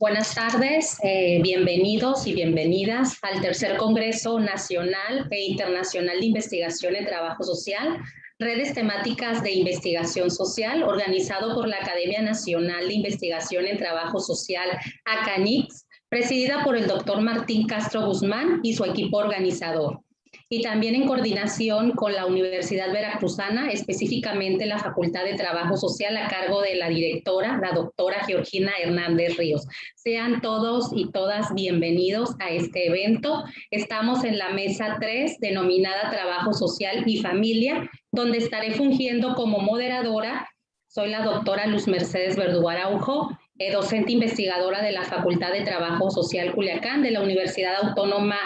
Buenas tardes, bienvenidos y bienvenidas al tercer Congreso Nacional e Internacional de Investigación en Trabajo Social, Redes Temáticas de Investigación Social, organizado por la Academia Nacional de Investigación en Trabajo Social, ACANICS, presidida por el doctor Martín Castro Guzmán y su equipo organizador. Y también en coordinación con la Universidad Veracruzana, específicamente la Facultad de Trabajo Social a cargo de la directora, la doctora Georgina Hernández Ríos. Sean todos y todas bienvenidos a este evento. Estamos en la mesa 3, denominada Trabajo Social y Familia, donde estaré fungiendo como moderadora. Soy la doctora Luz Mercedes Verdú Araujo, docente investigadora de la Facultad de Trabajo Social Culiacán de la Universidad Autónoma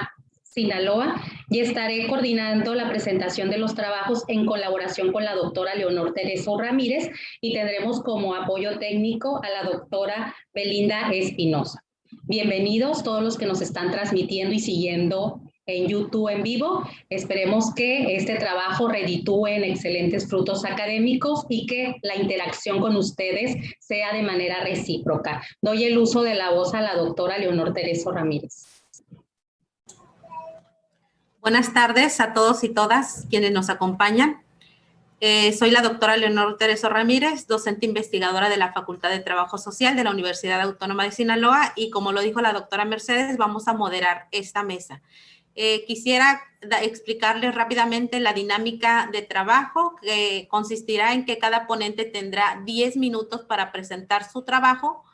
Sinaloa, y estaré coordinando la presentación de los trabajos en colaboración con la doctora Leonor Tereso Ramírez, y tendremos como apoyo técnico a la doctora Belinda Espinosa. Bienvenidos todos los que nos están transmitiendo y siguiendo en YouTube en vivo. Esperemos que este trabajo reditúe en excelentes frutos académicos y que la interacción con ustedes sea de manera recíproca. Doy el uso de la voz a la doctora Leonor Tereso Ramírez. Buenas tardes a todos y todas quienes nos acompañan. Soy la doctora Leonor Tereso Ramírez, docente investigadora de la Facultad de Trabajo Social de la Universidad Autónoma de Sinaloa, y como lo dijo la doctora Mercedes, vamos a moderar esta mesa. Quisiera explicarles rápidamente la dinámica de trabajo, que consistirá en que cada ponente tendrá 10 minutos para presentar su trabajo,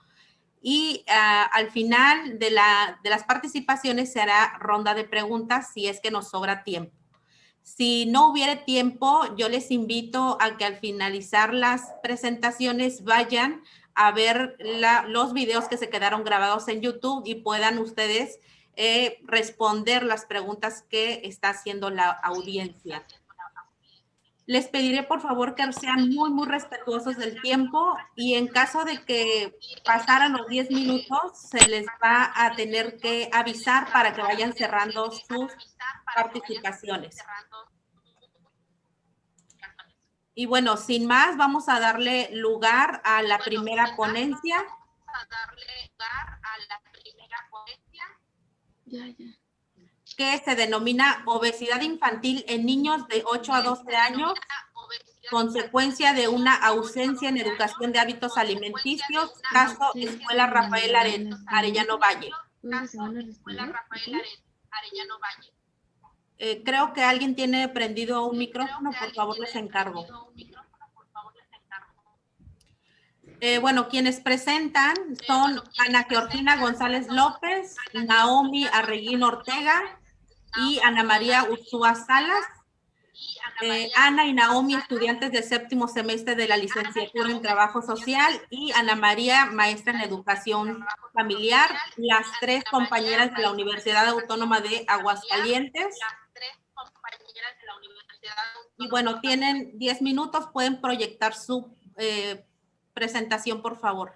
y al final de las participaciones se hará ronda de preguntas si es que nos sobra tiempo. Si no hubiere tiempo, yo les invito a que al finalizar las presentaciones vayan a ver los videos que se quedaron grabados en YouTube y puedan ustedes responder las preguntas que está haciendo la audiencia. Les pediré por favor que sean muy respetuosos del tiempo, y en caso de que pasaran los 10 minutos, se les va a tener que avisar para que vayan cerrando sus participaciones. Y bueno, sin más, vamos a darle lugar a la primera ponencia. Que se denomina Obesidad Infantil en Niños de 8 a 12 años, consecuencia de una ausencia en educación de hábitos alimenticios, caso Escuela Rafael Arellano Valle. Creo que alguien tiene prendido un micrófono, por favor les encargo. Bueno, quienes presentan son Ana Georgina González López, Naomi Arreguín Ortega y Ana María Ursúa Salas. Ana y Naomi, estudiantes del séptimo semestre de la licenciatura en Trabajo Social, y Ana María, maestra en Educación Familiar, las tres compañeras de la Universidad Autónoma de Aguascalientes. Y bueno, tienen 10 minutos, pueden proyectar su presentación, por favor.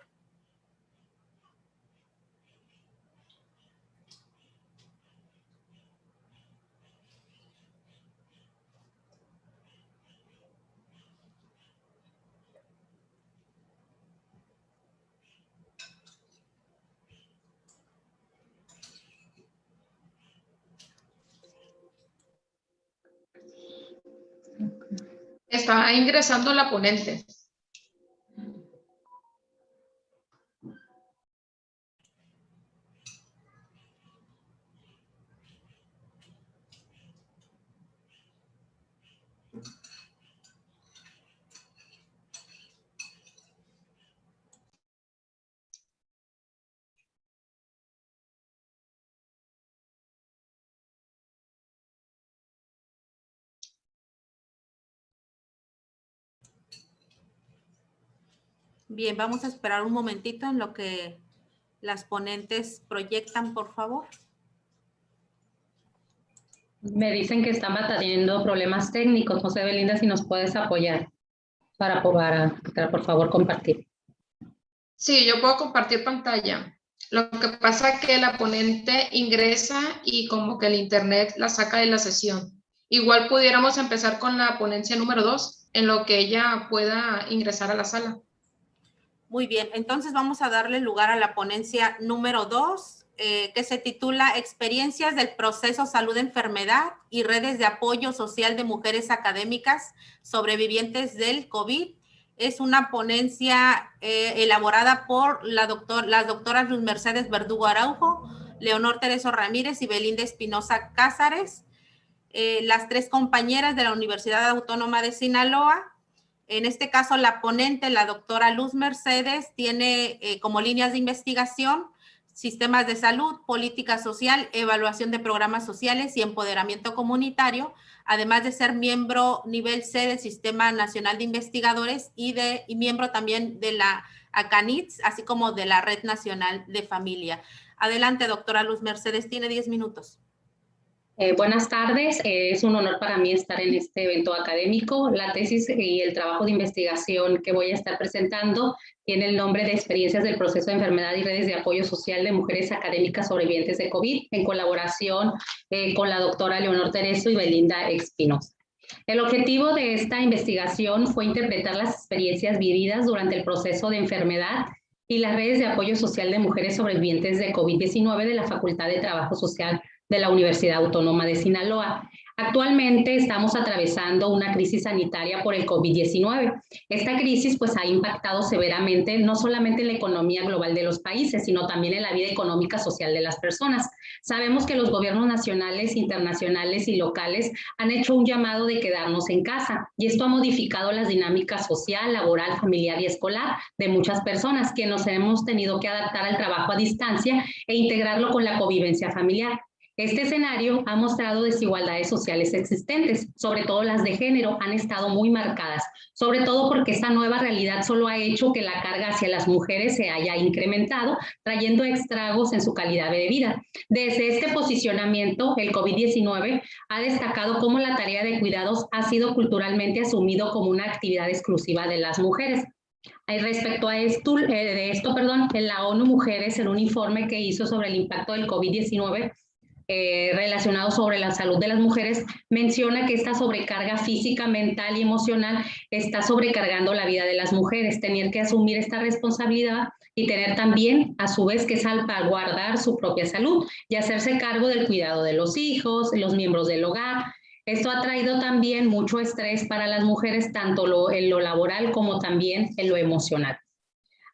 Está ingresando la ponente. Bien, vamos a esperar un momentito en lo que las ponentes proyectan, por favor. Me dicen que están teniendo problemas técnicos. No sé, Belinda, si nos puedes apoyar para por favor, compartir. Sí, yo puedo compartir pantalla. Lo que pasa es que la ponente ingresa y como que el internet la saca de la sesión. Igual pudiéramos empezar con la ponencia número 2, en lo que ella pueda ingresar a la sala. Muy bien, entonces vamos a darle lugar a la ponencia número 2, que se titula Experiencias del proceso salud-enfermedad y redes de apoyo social de mujeres académicas sobrevivientes del COVID. Es una ponencia elaborada por las doctoras Luz Mercedes Verdugo Araujo, Leonor Tereso Ramírez y Belinda Espinosa Cázares, las tres compañeras de la Universidad Autónoma de Sinaloa. En este caso, la ponente, la doctora Luz Mercedes, tiene como líneas de investigación sistemas de salud, política social, evaluación de programas sociales y empoderamiento comunitario, además de ser miembro nivel C del Sistema Nacional de Investigadores y miembro también de la ACANITS, así como de la Red Nacional de Familia. Adelante, doctora Luz Mercedes, tiene 10 minutos. Buenas tardes, es un honor para mí estar en este evento académico. La tesis y el trabajo de investigación que voy a estar presentando tiene el nombre de Experiencias del proceso de enfermedad y redes de apoyo social de mujeres académicas sobrevivientes de COVID, en colaboración con la doctora Leonor Tereso y Belinda Espinosa. El objetivo de esta investigación fue interpretar las experiencias vividas durante el proceso de enfermedad y las redes de apoyo social de mujeres sobrevivientes de COVID-19 de la Facultad de Trabajo Social de la Universidad Autónoma de Sinaloa. Actualmente estamos atravesando una crisis sanitaria por el COVID-19. Esta crisis pues ha impactado severamente no solamente en la economía global de los países, sino también en la vida económica social de las personas. Sabemos que los gobiernos nacionales, internacionales y locales han hecho un llamado de quedarnos en casa, y esto ha modificado las dinámicas social, laboral, familiar y escolar de muchas personas que nos hemos tenido que adaptar al trabajo a distancia e integrarlo con la convivencia familiar. Este escenario ha mostrado desigualdades sociales existentes, sobre todo las de género, han estado muy marcadas, sobre todo porque esta nueva realidad solo ha hecho que la carga hacia las mujeres se haya incrementado, trayendo estragos en su calidad de vida. Desde este posicionamiento, el COVID-19 ha destacado cómo la tarea de cuidados ha sido culturalmente asumido como una actividad exclusiva de las mujeres. Respecto a esto, en la ONU Mujeres, en un informe que hizo sobre el impacto del COVID-19, relacionado sobre la salud de las mujeres, menciona que esta sobrecarga física, mental y emocional está sobrecargando la vida de las mujeres. Tener que asumir esta responsabilidad y tener también, a su vez, que salvaguardar su propia salud y hacerse cargo del cuidado de los hijos, los miembros del hogar. Esto ha traído también mucho estrés para las mujeres, tanto en lo laboral como también en lo emocional.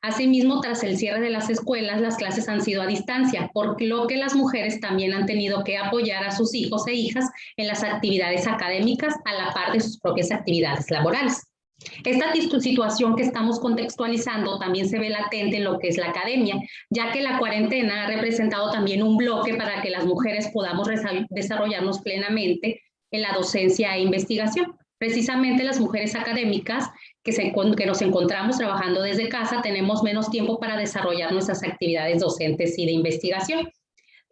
Asimismo, tras el cierre de las escuelas, las clases han sido a distancia, por lo que las mujeres también han tenido que apoyar a sus hijos e hijas en las actividades académicas a la par de sus propias actividades laborales. Esta situación que estamos contextualizando también se ve latente en lo que es la academia, ya que la cuarentena ha representado también un bloque para que las mujeres podamos desarrollarnos plenamente en la docencia e investigación. Precisamente las mujeres académicas que nos encontramos trabajando desde casa tenemos menos tiempo para desarrollar nuestras actividades docentes y de investigación.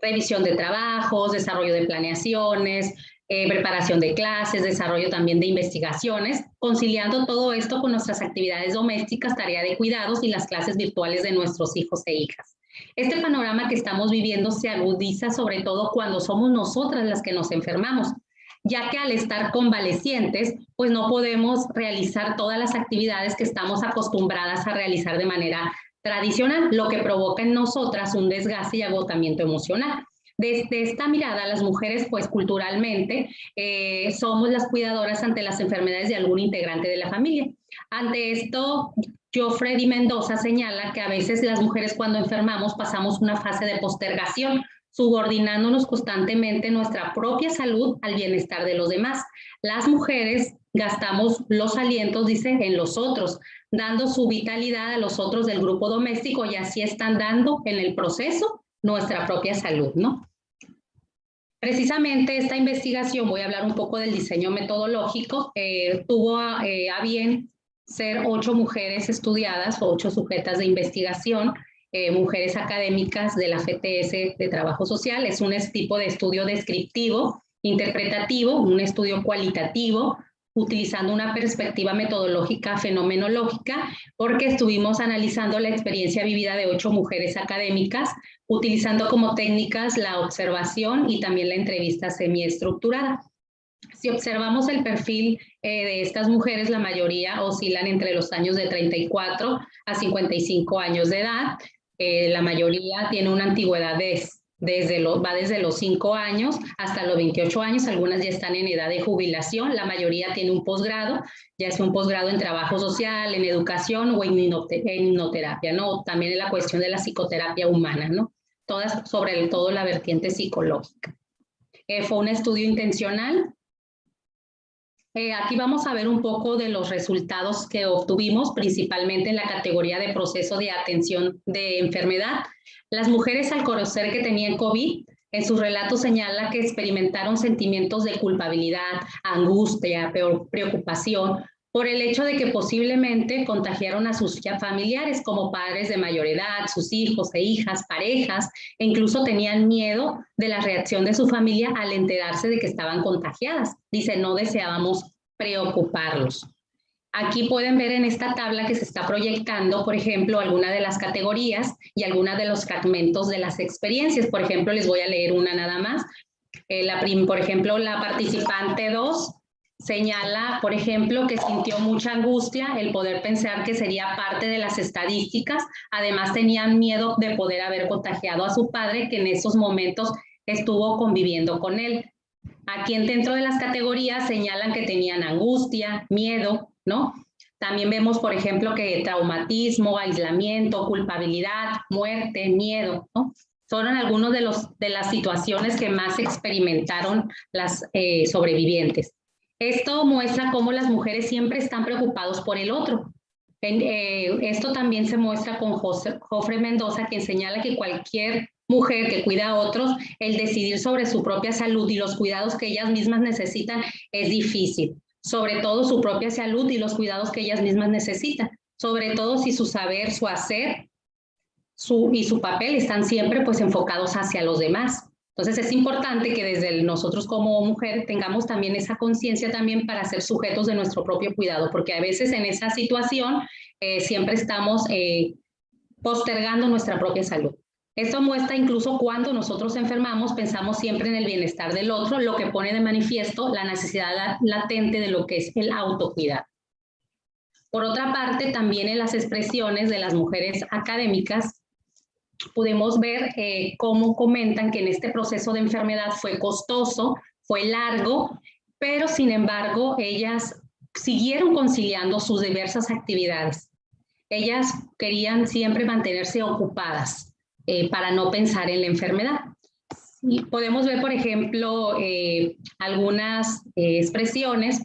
Revisión de trabajos, desarrollo de planeaciones, preparación de clases, desarrollo también de investigaciones, conciliando todo esto con nuestras actividades domésticas, tarea de cuidados y las clases virtuales de nuestros hijos e hijas. Este panorama que estamos viviendo se agudiza sobre todo cuando somos nosotras las que nos enfermamos, ya que al estar convalecientes, pues no podemos realizar todas las actividades que estamos acostumbradas a realizar de manera tradicional, lo que provoca en nosotras un desgaste y agotamiento emocional. Desde esta mirada, las mujeres, pues culturalmente, somos las cuidadoras ante las enfermedades de algún integrante de la familia. Ante esto, Freddy Mendoza señala que a veces las mujeres cuando enfermamos pasamos una fase de postergación, subordinándonos constantemente nuestra propia salud al bienestar de los demás. Las mujeres gastamos los alientos, dice, en los otros, dando su vitalidad a los otros del grupo doméstico y así están dando en el proceso nuestra propia salud, ¿no? Precisamente esta investigación, voy a hablar un poco del diseño metodológico, tuvo a bien ser 8 mujeres estudiadas, 8 sujetas de investigación, mujeres académicas de la FTS de Trabajo Social. Es un tipo de estudio descriptivo, interpretativo, un estudio cualitativo, utilizando una perspectiva metodológica fenomenológica, porque estuvimos analizando la experiencia vivida de 8 mujeres académicas, utilizando como técnicas la observación y también la entrevista semiestructurada. Si observamos el perfil de estas mujeres, la mayoría oscilan entre los años de 34 a 55 años de edad. La mayoría tiene una antigüedad va desde los 5 años hasta los 28 años, algunas ya están en edad de jubilación, la mayoría tiene un posgrado, ya sea un posgrado en trabajo social, en educación o en hipnoterapia, ¿no? También en la cuestión de la psicoterapia humana, ¿no? Todas sobre todo la vertiente psicológica. Fue un estudio intencional. Aquí vamos a ver un poco de los resultados que obtuvimos, principalmente en la categoría de proceso de atención de enfermedad. Las mujeres, al conocer que tenían COVID, en sus relatos señala que experimentaron sentimientos de culpabilidad, angustia, preocupación, por el hecho de que posiblemente contagiaron a sus familiares como padres de mayor edad, sus hijos e hijas, parejas, e incluso tenían miedo de la reacción de su familia al enterarse de que estaban contagiadas. Dice, no deseábamos preocuparlos. Aquí pueden ver en esta tabla que se está proyectando, por ejemplo, algunas de las categorías y algunos de los fragmentos de las experiencias. Por ejemplo, les voy a leer una nada más. Por ejemplo, la participante 2 señala, por ejemplo, que sintió mucha angustia el poder pensar que sería parte de las estadísticas. Además, tenían miedo de poder haber contagiado a su padre, que en esos momentos estuvo conviviendo con él. Aquí dentro de las categorías señalan que tenían angustia, miedo, ¿no? También vemos, por ejemplo, que traumatismo, aislamiento, culpabilidad, muerte, miedo, ¿no? Son algunos de las situaciones que más experimentaron las sobrevivientes. Esto muestra cómo las mujeres siempre están preocupadas por el otro. Esto también se muestra con Jofre Mendoza, quien señala que cualquier mujer que cuida a otros, el decidir sobre su propia salud y los cuidados que ellas mismas necesitan es difícil. Sobre todo su propia salud y los cuidados que ellas mismas necesitan. Sobre todo si su saber, su hacer y su papel están siempre pues enfocados hacia los demás. Entonces es importante que desde nosotros como mujer tengamos también esa conciencia también para ser sujetos de nuestro propio cuidado, porque a veces en esa situación siempre estamos postergando nuestra propia salud. Esto muestra incluso cuando nosotros enfermamos, pensamos siempre en el bienestar del otro, lo que pone de manifiesto la necesidad latente de lo que es el autocuidado. Por otra parte, también en las expresiones de las mujeres académicas, pudimos ver cómo comentan que en este proceso de enfermedad fue costoso, fue largo, pero sin embargo ellas siguieron conciliando sus diversas actividades. Ellas querían siempre mantenerse ocupadas para no pensar en la enfermedad. Y podemos ver, por ejemplo, algunas expresiones.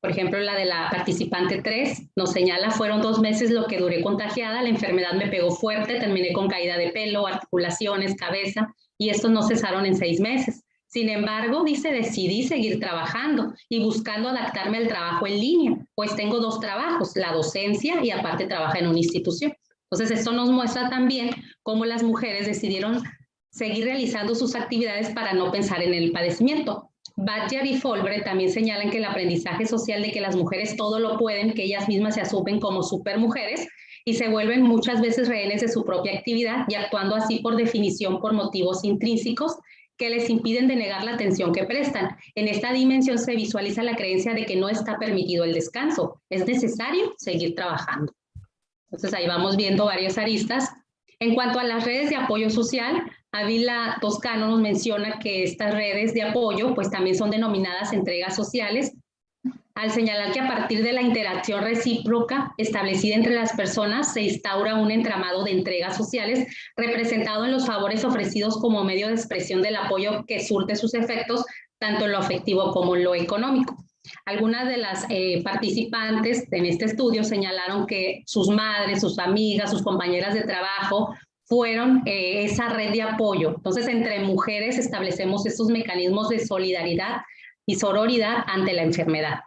Por ejemplo, la de la participante 3 nos señala, fueron 2 meses lo que duré contagiada, la enfermedad me pegó fuerte, terminé con caída de pelo, articulaciones, cabeza, y estos no cesaron en 6 meses. Sin embargo, dice, decidí seguir trabajando y buscando adaptarme al trabajo en línea, pues tengo 2 trabajos, la docencia y aparte trabaja en una institución. Entonces, esto nos muestra también cómo las mujeres decidieron seguir realizando sus actividades para no pensar en el padecimiento. Badger y Folbre también señalan que el aprendizaje social de que las mujeres todo lo pueden, que ellas mismas se asumen como supermujeres y se vuelven muchas veces rehenes de su propia actividad y actuando así por definición por motivos intrínsecos que les impiden denegar la atención que prestan. En esta dimensión se visualiza la creencia de que no está permitido el descanso, es necesario seguir trabajando. Entonces ahí vamos viendo varias aristas. En cuanto a las redes de apoyo social, Ávila Toscano nos menciona que estas redes de apoyo pues también son denominadas entregas sociales, al señalar que a partir de la interacción recíproca establecida entre las personas se instaura un entramado de entregas sociales representado en los favores ofrecidos como medio de expresión del apoyo que surte sus efectos tanto en lo afectivo como en lo económico. Algunas de las participantes en este estudio señalaron que sus madres, sus amigas, sus compañeras de trabajo fueron esa red de apoyo. Entonces, entre mujeres establecemos estos mecanismos de solidaridad y sororidad ante la enfermedad.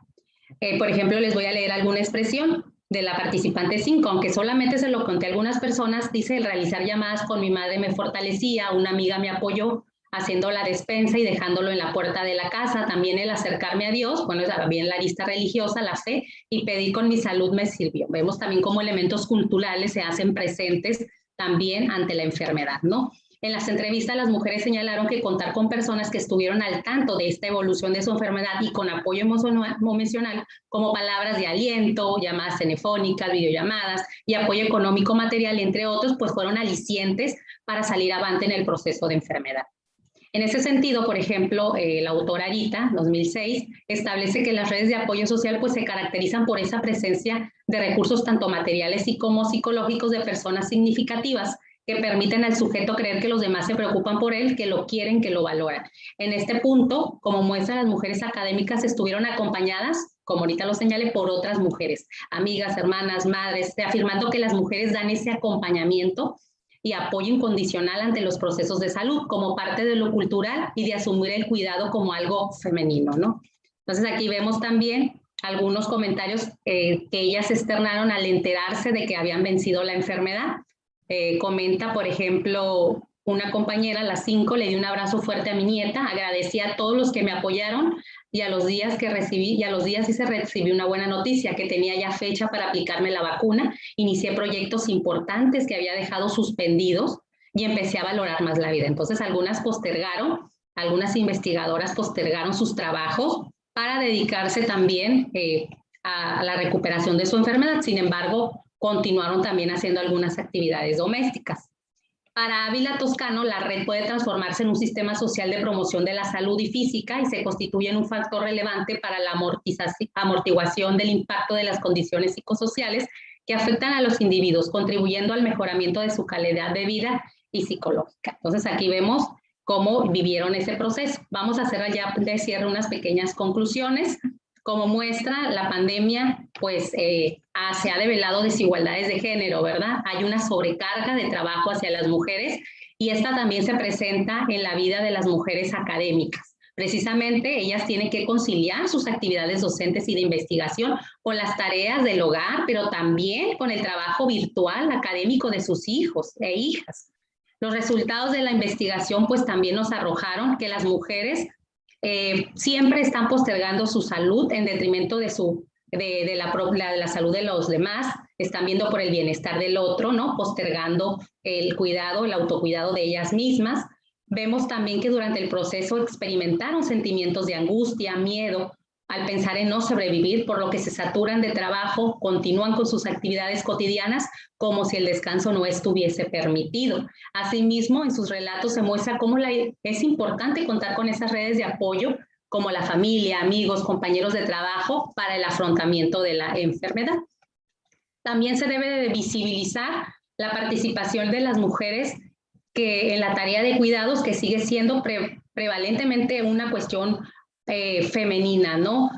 Por ejemplo, les voy a leer alguna expresión de la participante 5, aunque solamente se lo conté a algunas personas, dice, el realizar llamadas con mi madre me fortalecía, una amiga me apoyó haciendo la despensa y dejándolo en la puerta de la casa, también el acercarme a Dios, bueno, también la lista religiosa, la fe, y pedir con mi salud me sirvió. Vemos también cómo elementos culturales se hacen presentes también ante la enfermedad, ¿no? En las entrevistas las mujeres señalaron que contar con personas que estuvieron al tanto de esta evolución de su enfermedad y con apoyo emocional, como palabras de aliento, llamadas telefónicas, videollamadas y apoyo económico material, entre otros, pues fueron alicientes para salir avante en el proceso de enfermedad. En ese sentido, por ejemplo, la autora Arita, 2006, establece que las redes de apoyo social pues, se caracterizan por esa presencia de recursos tanto materiales y como psicológicos de personas significativas que permiten al sujeto creer que los demás se preocupan por él, que lo quieren, que lo valoran. En este punto, como muestra, las mujeres académicas estuvieron acompañadas, como ahorita lo señalé, por otras mujeres, amigas, hermanas, madres, afirmando que las mujeres dan ese acompañamiento y apoyo incondicional ante los procesos de salud como parte de lo cultural y de asumir el cuidado como algo femenino, ¿no? Entonces aquí vemos también algunos comentarios que ellas externaron al enterarse de que habían vencido la enfermedad. Comenta, por ejemplo, una compañera a las 5 le di un abrazo fuerte a mi nieta, agradecí a todos los que me apoyaron y a los días recibí una buena noticia, que tenía ya fecha para aplicarme la vacuna, inicié proyectos importantes que había dejado suspendidos y empecé a valorar más la vida. Entonces algunas investigadoras postergaron sus trabajos para dedicarse también a la recuperación de su enfermedad, sin embargo, continuaron también haciendo algunas actividades domésticas. Para Ávila Toscano, la red puede transformarse en un sistema social de promoción de la salud y física y se constituye en un factor relevante para la amortiguación del impacto de las condiciones psicosociales que afectan a los individuos, contribuyendo al mejoramiento de su calidad de vida y psicológica. Entonces aquí vemos cómo vivieron ese proceso. Vamos a hacer ya de cierre unas pequeñas conclusiones. Como muestra, la pandemia pues se ha develado desigualdades de género, ¿verdad? Hay una sobrecarga de trabajo hacia las mujeres y esta también se presenta en la vida de las mujeres académicas. Precisamente ellas tienen que conciliar sus actividades docentes y de investigación con las tareas del hogar, pero también con el trabajo virtual académico de sus hijos e hijas. Los resultados de la investigación pues también nos arrojaron que las mujeres siempre están postergando su salud en detrimento de la salud de los demás, están viendo por el bienestar del otro, ¿no? Postergando el cuidado, el autocuidado de ellas mismas. Vemos también que durante el proceso experimentaron sentimientos de angustia, miedo, al pensar en no sobrevivir, por lo que se saturan de trabajo, continúan con sus actividades cotidianas como si el descanso no estuviese permitido. Asimismo, en sus relatos se muestra cómo es importante contar con esas redes de apoyo como la familia, amigos, compañeros de trabajo para el afrontamiento de la enfermedad. También se debe de visibilizar la participación de las mujeres que en la tarea de cuidados, que sigue siendo prevalentemente una cuestión femenina, ¿no?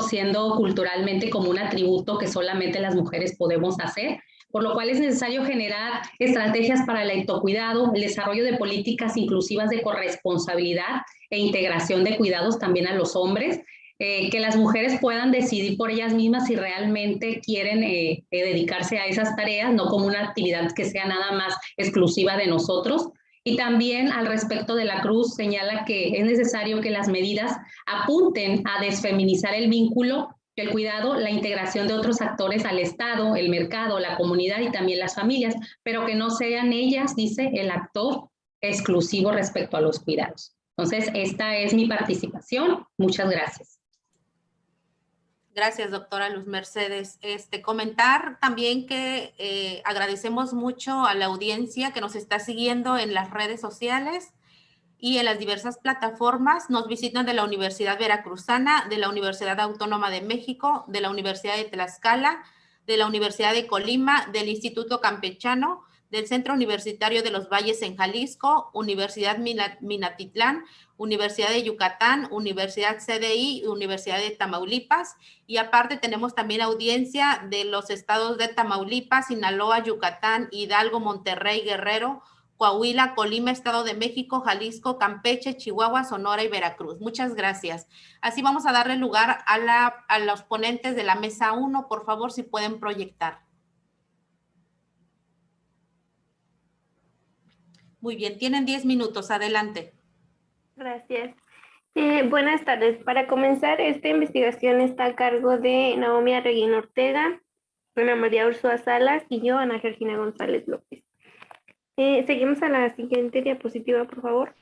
Siendo culturalmente como un atributo que solamente las mujeres podemos hacer, por lo cual es necesario generar estrategias para el autocuidado, el desarrollo de políticas inclusivas de corresponsabilidad e integración de cuidados también a los hombres, que las mujeres puedan decidir por ellas mismas si realmente quieren dedicarse a esas tareas, no como una actividad que sea nada más exclusiva de nosotros. Y también al respecto de la Cruz señala que es necesario que las medidas apunten a desfeminizar el vínculo, el cuidado, la integración de otros actores al Estado, el mercado, la comunidad y también las familias, pero que no sean ellas, dice, el actor exclusivo respecto a los cuidados. Entonces, esta es mi participación. Muchas gracias. Gracias, doctora Luz Mercedes. Comentar también que agradecemos mucho a la audiencia que nos está siguiendo en las redes sociales y en las diversas plataformas. Nos visitan de la Universidad Veracruzana, de la Universidad Autónoma de México, de la Universidad de Tlaxcala, de la Universidad de Colima, del Instituto Campechano, del Centro Universitario de los Valles en Jalisco, Universidad Minatitlán, Universidad de Yucatán, Universidad CDI, Universidad de Tamaulipas, y aparte tenemos también audiencia de los estados de Tamaulipas, Sinaloa, Yucatán, Hidalgo, Monterrey, Guerrero, Coahuila, Colima, Estado de México, Jalisco, Campeche, Chihuahua, Sonora y Veracruz. Muchas gracias. Así vamos a darle lugar a los ponentes de la mesa 1. Por favor, si pueden proyectar. Muy bien, tienen 10 minutos. Adelante. Gracias. Buenas tardes. Para comenzar, esta investigación está a cargo de Naomi Arreguín Ortega, Ana María Ursúa Salas y yo, Ana Georgina González López. Seguimos a la siguiente diapositiva, por favor.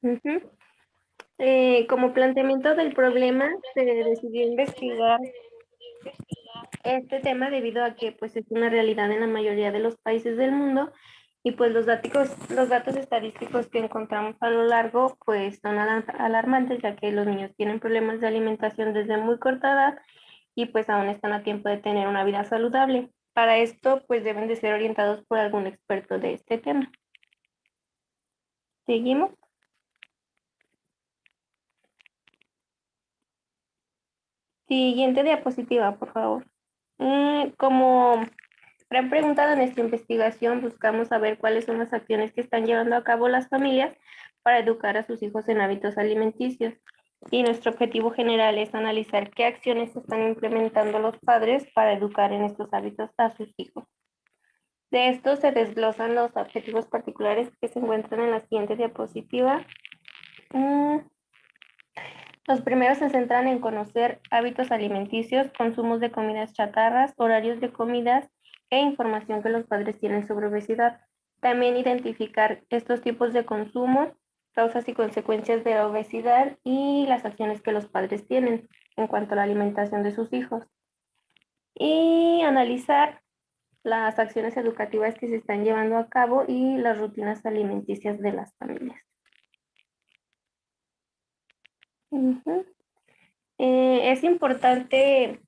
Ujú. Como planteamiento del problema, se decidió investigar este tema debido a que pues es una realidad en la mayoría de los países del mundo y pues los datos estadísticos que encontramos a lo largo pues son alarmantes, ya que los niños tienen problemas de alimentación desde muy corta edad y pues aún están a tiempo de tener una vida saludable. Para esto pues deben de ser orientados por algún experto de este tema. ¿Seguimos? Siguiente diapositiva, por favor. Como gran pregunta de nuestra investigación, buscamos saber cuáles son las acciones que están llevando a cabo las familias para educar a sus hijos en hábitos alimenticios. Y nuestro objetivo general es analizar qué acciones están implementando los padres para educar en estos hábitos a sus hijos. De esto se desglosan los objetivos particulares que se encuentran en la siguiente diapositiva. Los primeros se centran en conocer hábitos alimenticios, consumos de comidas chatarras, horarios de comidas e información que los padres tienen sobre obesidad. También identificar estos tipos de consumo, causas y consecuencias de la obesidad y las acciones que los padres tienen en cuanto a la alimentación de sus hijos. Y analizar las acciones educativas que se están llevando a cabo y las rutinas alimenticias de las familias. Es importante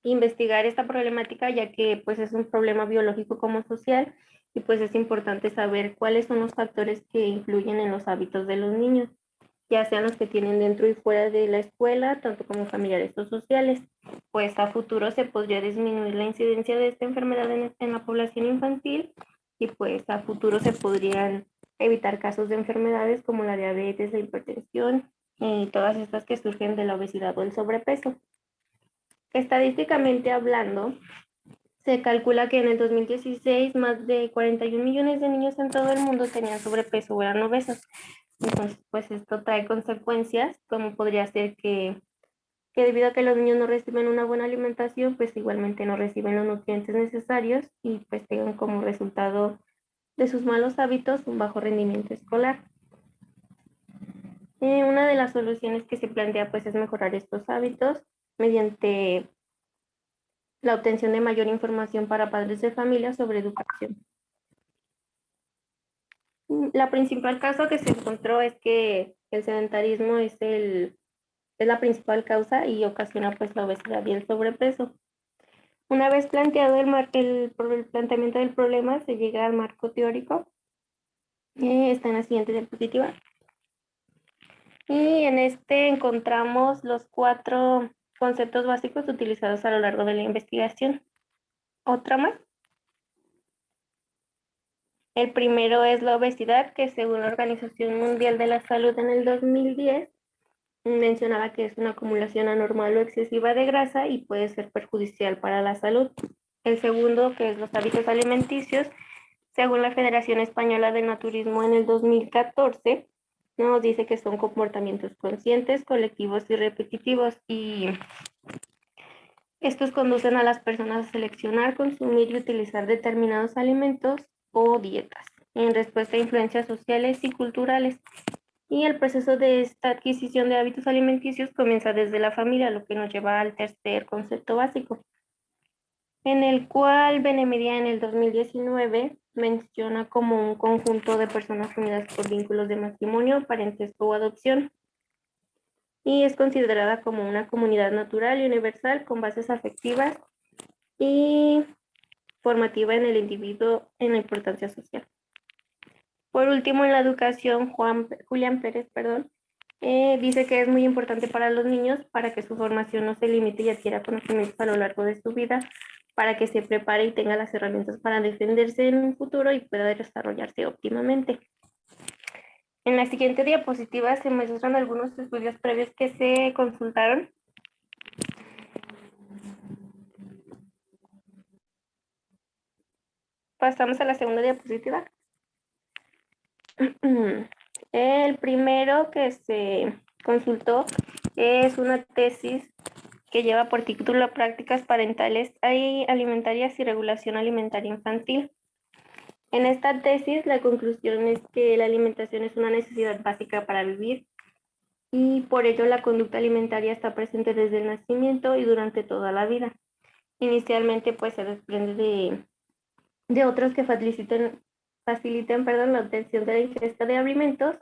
investigar esta problemática, ya que pues es un problema biológico como social y pues es importante saber cuáles son los factores que influyen en los hábitos de los niños, ya sean los que tienen dentro y fuera de la escuela, tanto como familiares o sociales. Pues a futuro se podría disminuir la incidencia de esta enfermedad en la población infantil y pues a futuro se podrían evitar casos de enfermedades como la diabetes, la hipertensión y todas estas que surgen de la obesidad o el sobrepeso. Estadísticamente hablando, se calcula que en el 2016 más de 41 millones de niños en todo el mundo tenían sobrepeso o eran obesos. Entonces, pues esto trae consecuencias, como podría ser que debido a que los niños no reciben una buena alimentación, pues igualmente no reciben los nutrientes necesarios y pues tengan como resultado de sus malos hábitos un bajo rendimiento escolar. Una de las soluciones que se plantea pues es mejorar estos hábitos mediante la obtención de mayor información para padres de familia sobre educación. La principal causa que se encontró es que el sedentarismo es la principal causa y ocasiona pues la obesidad y el sobrepeso. Una vez planteado el planteamiento del problema, se llega al marco teórico. Está en la siguiente diapositiva. Y en este encontramos los 4 conceptos básicos utilizados a lo largo de la investigación. ¿Otra más? El primero es la obesidad, que según la Organización Mundial de la Salud en el 2010 mencionaba que es una acumulación anormal o excesiva de grasa y puede ser perjudicial para la salud. El segundo, que es los hábitos alimenticios, según la Federación Española de Naturismo en el 2014, nos dice que son comportamientos conscientes, colectivos y repetitivos, y estos conducen a las personas a seleccionar, consumir y utilizar determinados alimentos o dietas en respuesta a influencias sociales y culturales. Y el proceso de esta adquisición de hábitos alimenticios comienza desde la familia, lo que nos lleva al tercer concepto básico, en el cual Benemedia en el 2019 menciona como un conjunto de personas unidas por vínculos de matrimonio, parentesco o adopción, y es considerada como una comunidad natural y universal con bases afectivas y formativa en el individuo en la importancia social. Por último, en la educación, Julián Pérez, dice que es muy importante para los niños para que su formación no se limite y adquiera conocimientos a lo largo de su vida, para que se prepare y tenga las herramientas para defenderse en un futuro y pueda desarrollarse óptimamente. En la siguiente diapositiva se muestran algunos estudios previos que se consultaron. Pasamos a la segunda diapositiva. El primero que se consultó es una tesis que lleva por título Prácticas parentales alimentarias y regulación alimentaria infantil. En esta tesis, la conclusión es que la alimentación es una necesidad básica para vivir y por ello la conducta alimentaria está presente desde el nacimiento y durante toda la vida. Inicialmente, pues se desprende de otros que faciliten la obtención de la ingesta de alimentos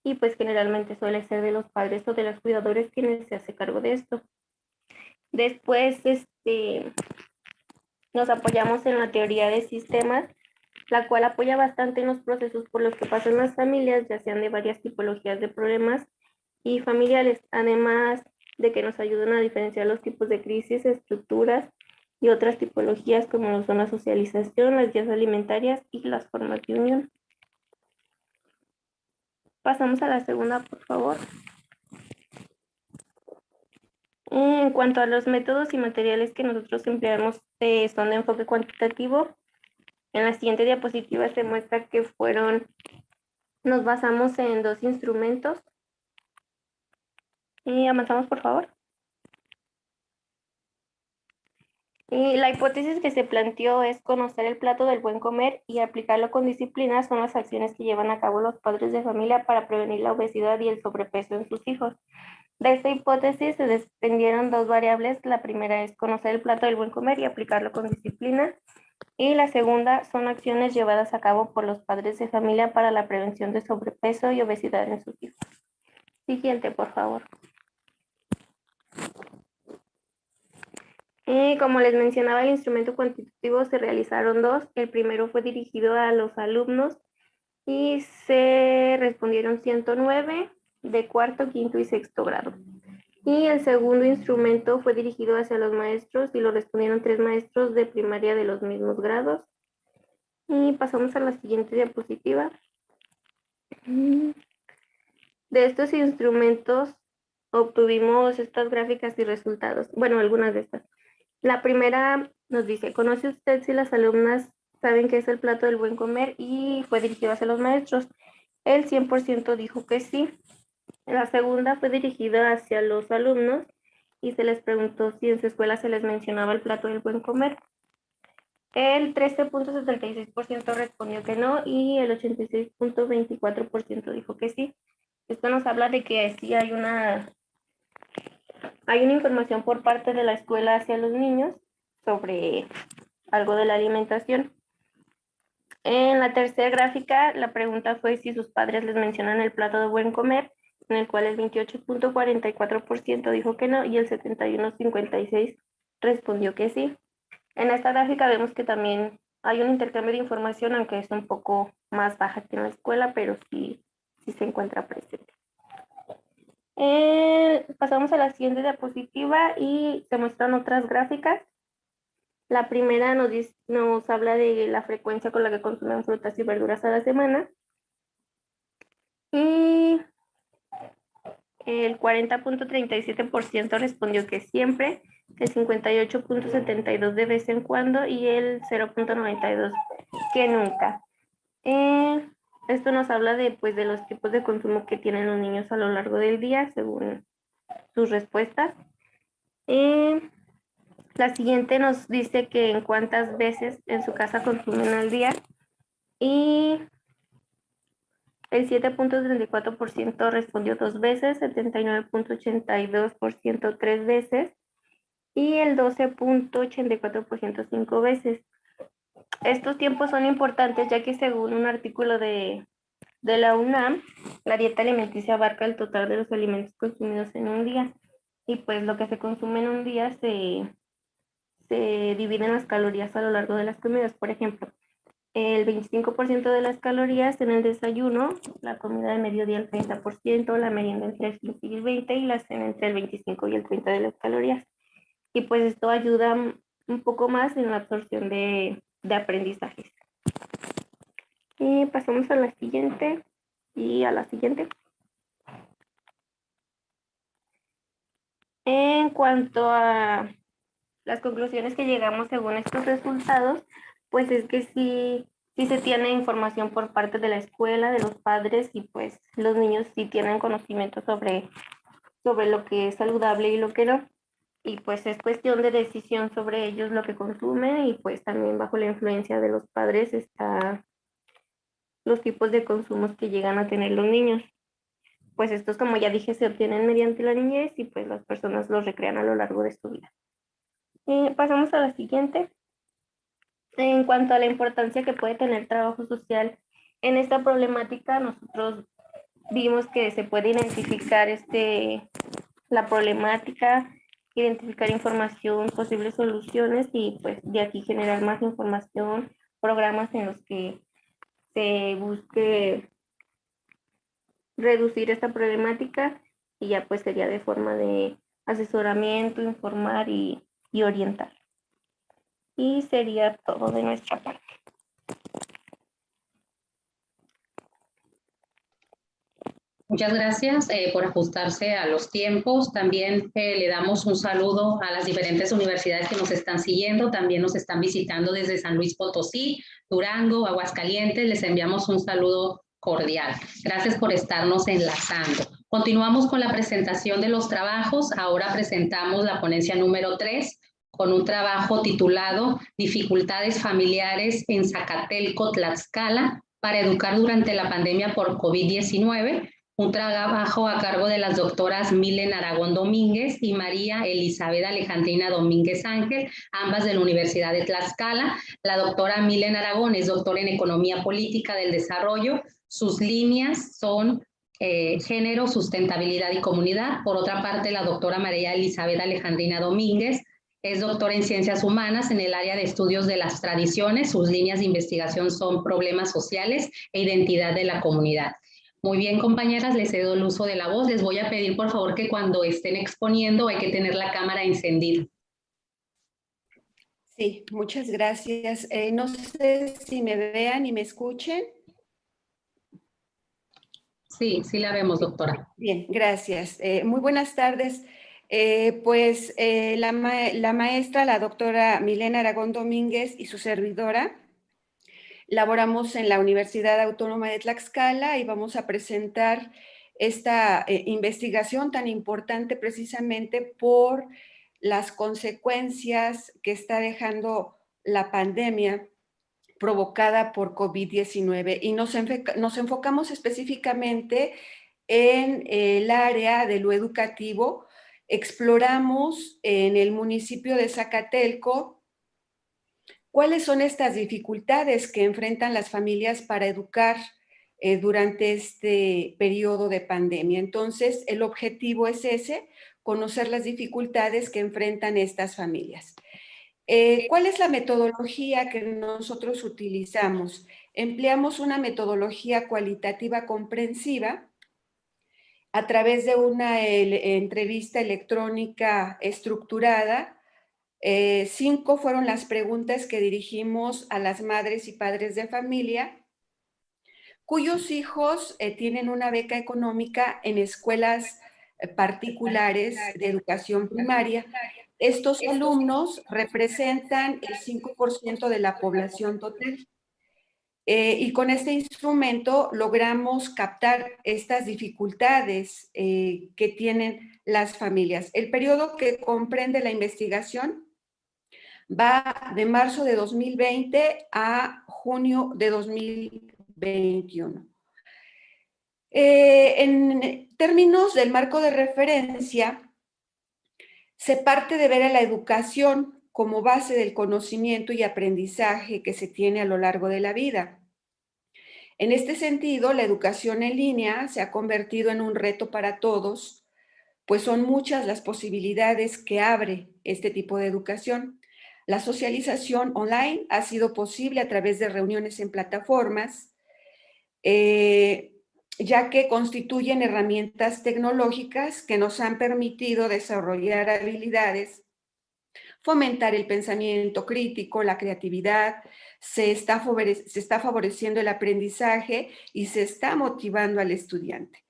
y pues generalmente suele ser de los padres o de los cuidadores quienes se hace cargo de esto. Después, nos apoyamos en la teoría de sistemas, la cual apoya bastante en los procesos por los que pasan las familias, ya sean de varias tipologías de problemas y familiares, además de que nos ayudan a diferenciar los tipos de crisis, estructuras y otras tipologías como lo son la socialización, las guías alimentarias y las formas de unión. Pasamos a la segunda, por favor. En cuanto a los métodos y materiales que nosotros empleamos son de enfoque cuantitativo. En la siguiente diapositiva se muestra que nos basamos en 2 instrumentos. Y avanzamos, por favor. Y la hipótesis que se planteó es conocer el plato del buen comer y aplicarlo con disciplina son las acciones que llevan a cabo los padres de familia para prevenir la obesidad y el sobrepeso en sus hijos. De esta hipótesis se desprendieron 2 variables. La primera es conocer el plato del buen comer y aplicarlo con disciplina. Y la segunda son acciones llevadas a cabo por los padres de familia para la prevención de sobrepeso y obesidad en sus hijos. Siguiente, por favor. Como les mencionaba, el instrumento cuantitativo se realizaron 2. El primero fue dirigido a los alumnos y se respondieron 109 de cuarto, quinto y sexto grado. Y el segundo instrumento fue dirigido hacia los maestros y lo respondieron 3 maestros de primaria de los mismos grados. Y pasamos a la siguiente diapositiva. De estos instrumentos obtuvimos estas gráficas y resultados. Bueno, algunas de estas. La primera nos dice, ¿conoce usted si las alumnas saben qué es el plato del buen comer? Y fue dirigido hacia los maestros. El 100% dijo que sí. La segunda fue dirigida hacia los alumnos y se les preguntó si en su escuela se les mencionaba el plato del buen comer. El 13.76% respondió que no y el 86.24% dijo que sí. Esto nos habla de que sí hay una información por parte de la escuela hacia los niños sobre algo de la alimentación. En la tercera gráfica, la pregunta fue si sus padres les mencionan el plato de buen comer, en el cual el 28.44% dijo que no y el 71.56% respondió que sí. En esta gráfica vemos que también hay un intercambio de información, aunque es un poco más baja que en la escuela, pero sí se encuentra presente. Pasamos a la siguiente diapositiva y se muestran otras gráficas. La primera nos habla de la frecuencia con la que consumen frutas y verduras a la semana. Y el 40.37% respondió que siempre, el 58.72% de vez en cuando y el 0.92% que nunca. Esto nos habla de los tipos de consumo que tienen los niños a lo largo del día según sus respuestas. La siguiente nos dice que en cuántas veces en su casa consumen al día y el 7.34% respondió 2 veces, 79.82% 3 veces y el 12.84% 5 veces. Estos tiempos son importantes ya que según un artículo de la UNAM, la dieta alimenticia abarca el total de los alimentos consumidos en un día y pues lo que se consume en un día se dividen las calorías a lo largo de las comidas. Por ejemplo, el 25% de las calorías en el desayuno, la comida de mediodía el 30%, la merienda entre el 15 y el 20% y la cena entre el 25 y el 30% de las calorías. Y pues esto ayuda un poco más en la absorción de aprendizajes. Y pasamos a la siguiente y a la siguiente. En cuanto a las conclusiones que llegamos según estos resultados, pues es que sí se tiene información por parte de la escuela, de los padres y pues los niños sí tienen conocimiento sobre lo que es saludable y lo que no. y pues es cuestión de decisión sobre ellos lo que consumen, y pues también bajo la influencia de los padres está los tipos de consumos que llegan a tener los niños. Pues estos, como ya dije, se obtienen mediante la niñez y pues las personas los recrean a lo largo de su vida. Pasamos a la siguiente. En cuanto a la importancia que puede tener trabajo social en esta problemática, nosotros vimos que se puede identificar la problemática, identificar información, posibles soluciones, y pues de aquí generar más información, programas en los que se busque reducir esta problemática, y ya pues sería de forma de asesoramiento, informar y orientar. Y sería todo de nuestra parte. Muchas gracias por ajustarse a los tiempos. También le damos un saludo a las diferentes universidades que nos están siguiendo. También nos están visitando desde San Luis Potosí, Durango, Aguascalientes. Les enviamos un saludo cordial. Gracias por estarnos enlazando. Continuamos con la presentación de los trabajos. Ahora presentamos la ponencia número 3 con un trabajo titulado Dificultades familiares en Zacatelco, Tlaxcala, para educar durante la pandemia por COVID-19. Un trabajo a cargo de las doctoras Milen Aragón Domínguez y María Elizabeth Alejandrina Domínguez Ángel, ambas de la Universidad de Tlaxcala. La doctora Milen Aragón es doctora en Economía Política del Desarrollo. Sus líneas son género, sustentabilidad y comunidad. Por otra parte, la doctora María Elizabeth Alejandrina Domínguez es doctora en Ciencias Humanas en el área de estudios de las tradiciones. Sus líneas de investigación son problemas sociales e identidad de la comunidad. Muy bien, compañeras, les cedo el uso de la voz. Les voy a pedir, por favor, que cuando estén exponiendo hay que tener la cámara encendida. Sí, muchas gracias. No sé si me vean y me escuchen. Sí, sí la vemos, doctora. Bien, gracias. Muy buenas tardes. La maestra, la doctora Milen Aragón Domínguez y su servidora, laboramos en la Universidad Autónoma de Tlaxcala y vamos a presentar esta investigación tan importante precisamente por las consecuencias que está dejando la pandemia provocada por COVID-19, y nos enfocamos específicamente en el área de lo educativo. Exploramos en el municipio de Zacatelco cuáles son estas dificultades que enfrentan las familias para educar durante este periodo de pandemia. Entonces, el objetivo es ese, conocer las dificultades que enfrentan estas familias. ¿Cuál es la metodología que nosotros utilizamos? Empleamos una metodología cualitativa comprensiva a través de una entrevista electrónica estructurada. 5 fueron las preguntas que dirigimos a las madres y padres de familia cuyos hijos tienen una beca económica en escuelas particulares de educación primaria. Estos alumnos representan el 5% de la población total. Y con este instrumento logramos captar estas dificultades que tienen las familias. El periodo que comprende la investigación va de marzo de 2020 a junio de 2021. En términos del marco de referencia, se parte de ver a la educación como base del conocimiento y aprendizaje que se tiene a lo largo de la vida. En este sentido, la educación en línea se ha convertido en un reto para todos, pues son muchas las posibilidades que abre este tipo de educación. La socialización online ha sido posible a través de reuniones en plataformas, ya que constituyen herramientas tecnológicas que nos han permitido desarrollar habilidades, fomentar el pensamiento crítico, la creatividad, se está favoreciendo el aprendizaje y se está motivando al estudiante.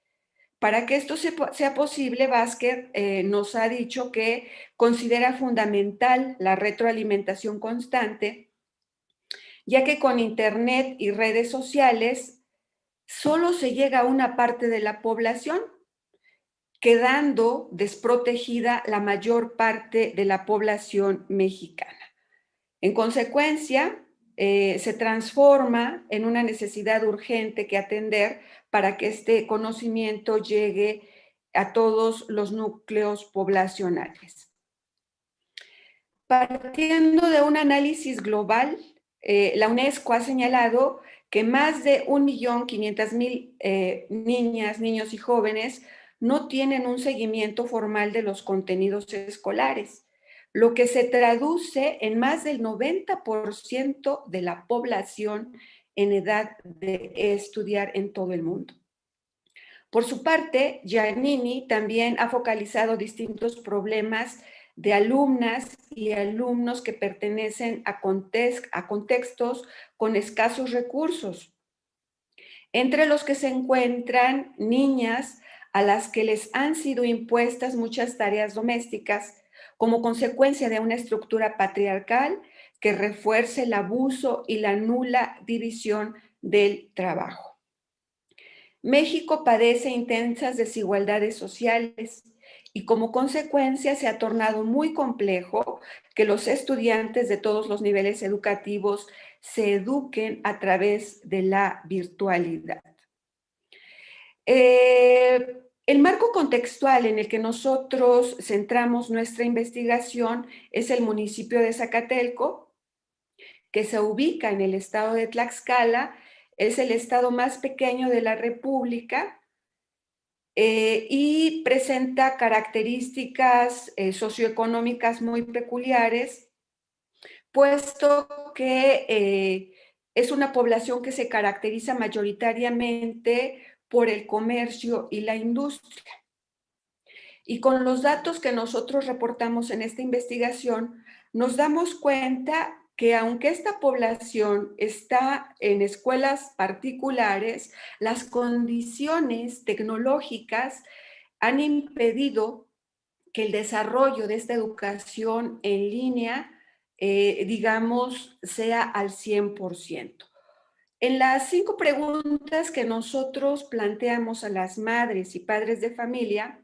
Para que esto sea posible, Vázquez nos ha dicho que considera fundamental la retroalimentación constante, ya que con Internet y redes sociales solo se llega a una parte de la población quedando desprotegida la mayor parte de la población mexicana. En consecuencia, se transforma en una necesidad urgente que atender para que este conocimiento llegue a todos los núcleos poblacionales. Partiendo de un análisis global, la UNESCO ha señalado que más de 1.500.000 niñas, niños y jóvenes no tienen un seguimiento formal de los contenidos escolares, lo que se traduce en más del 90% de la población en edad de estudiar en todo el mundo. Por su parte, Giannini también ha focalizado distintos problemas de alumnas y alumnos que pertenecen a contextos con escasos recursos, entre los que se encuentran niñas a las que les han sido impuestas muchas tareas domésticas como consecuencia de una estructura patriarcal que refuerce el abuso y la nula división del trabajo. México padece intensas desigualdades sociales y como consecuencia se ha tornado muy complejo que los estudiantes de todos los niveles educativos se eduquen a través de la virtualidad. El marco contextual en el que nosotros centramos nuestra investigación es el municipio de Zacatelco, que se ubica en el estado de Tlaxcala, es el estado más pequeño de la República y presenta características socioeconómicas muy peculiares, puesto que es una población que se caracteriza mayoritariamente por el comercio y la industria. Y con los datos que nosotros reportamos en esta investigación, nos damos cuenta que aunque esta población está en escuelas particulares, las condiciones tecnológicas han impedido que el desarrollo de esta educación en línea, digamos, sea al 100%. En las 5 preguntas que nosotros planteamos a las madres y padres de familia,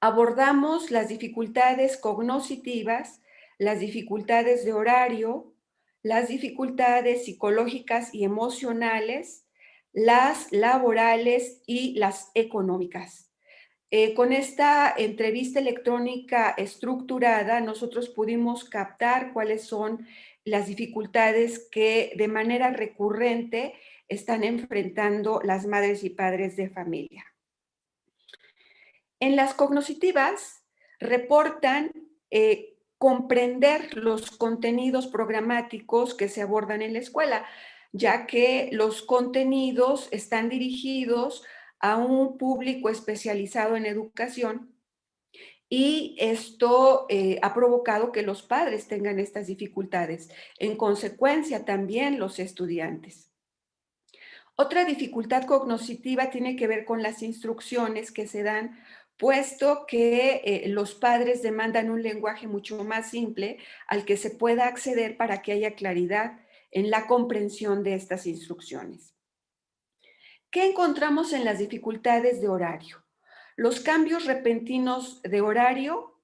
abordamos las dificultades cognitivas, las dificultades de horario, las dificultades psicológicas y emocionales, las laborales y las económicas. Con esta entrevista electrónica estructurada, nosotros pudimos captar cuáles son las dificultades que de manera recurrente están enfrentando las madres y padres de familia. En las cognitivas reportan comprender los contenidos programáticos que se abordan en la escuela, ya que los contenidos están dirigidos a un público especializado en educación y esto ha provocado que los padres tengan estas dificultades, en consecuencia también los estudiantes. Otra dificultad cognitiva tiene que ver con las instrucciones que se dan, puesto que los padres demandan un lenguaje mucho más simple al que se pueda acceder para que haya claridad en la comprensión de estas instrucciones. ¿Qué encontramos en las dificultades de horario? Los cambios repentinos de horario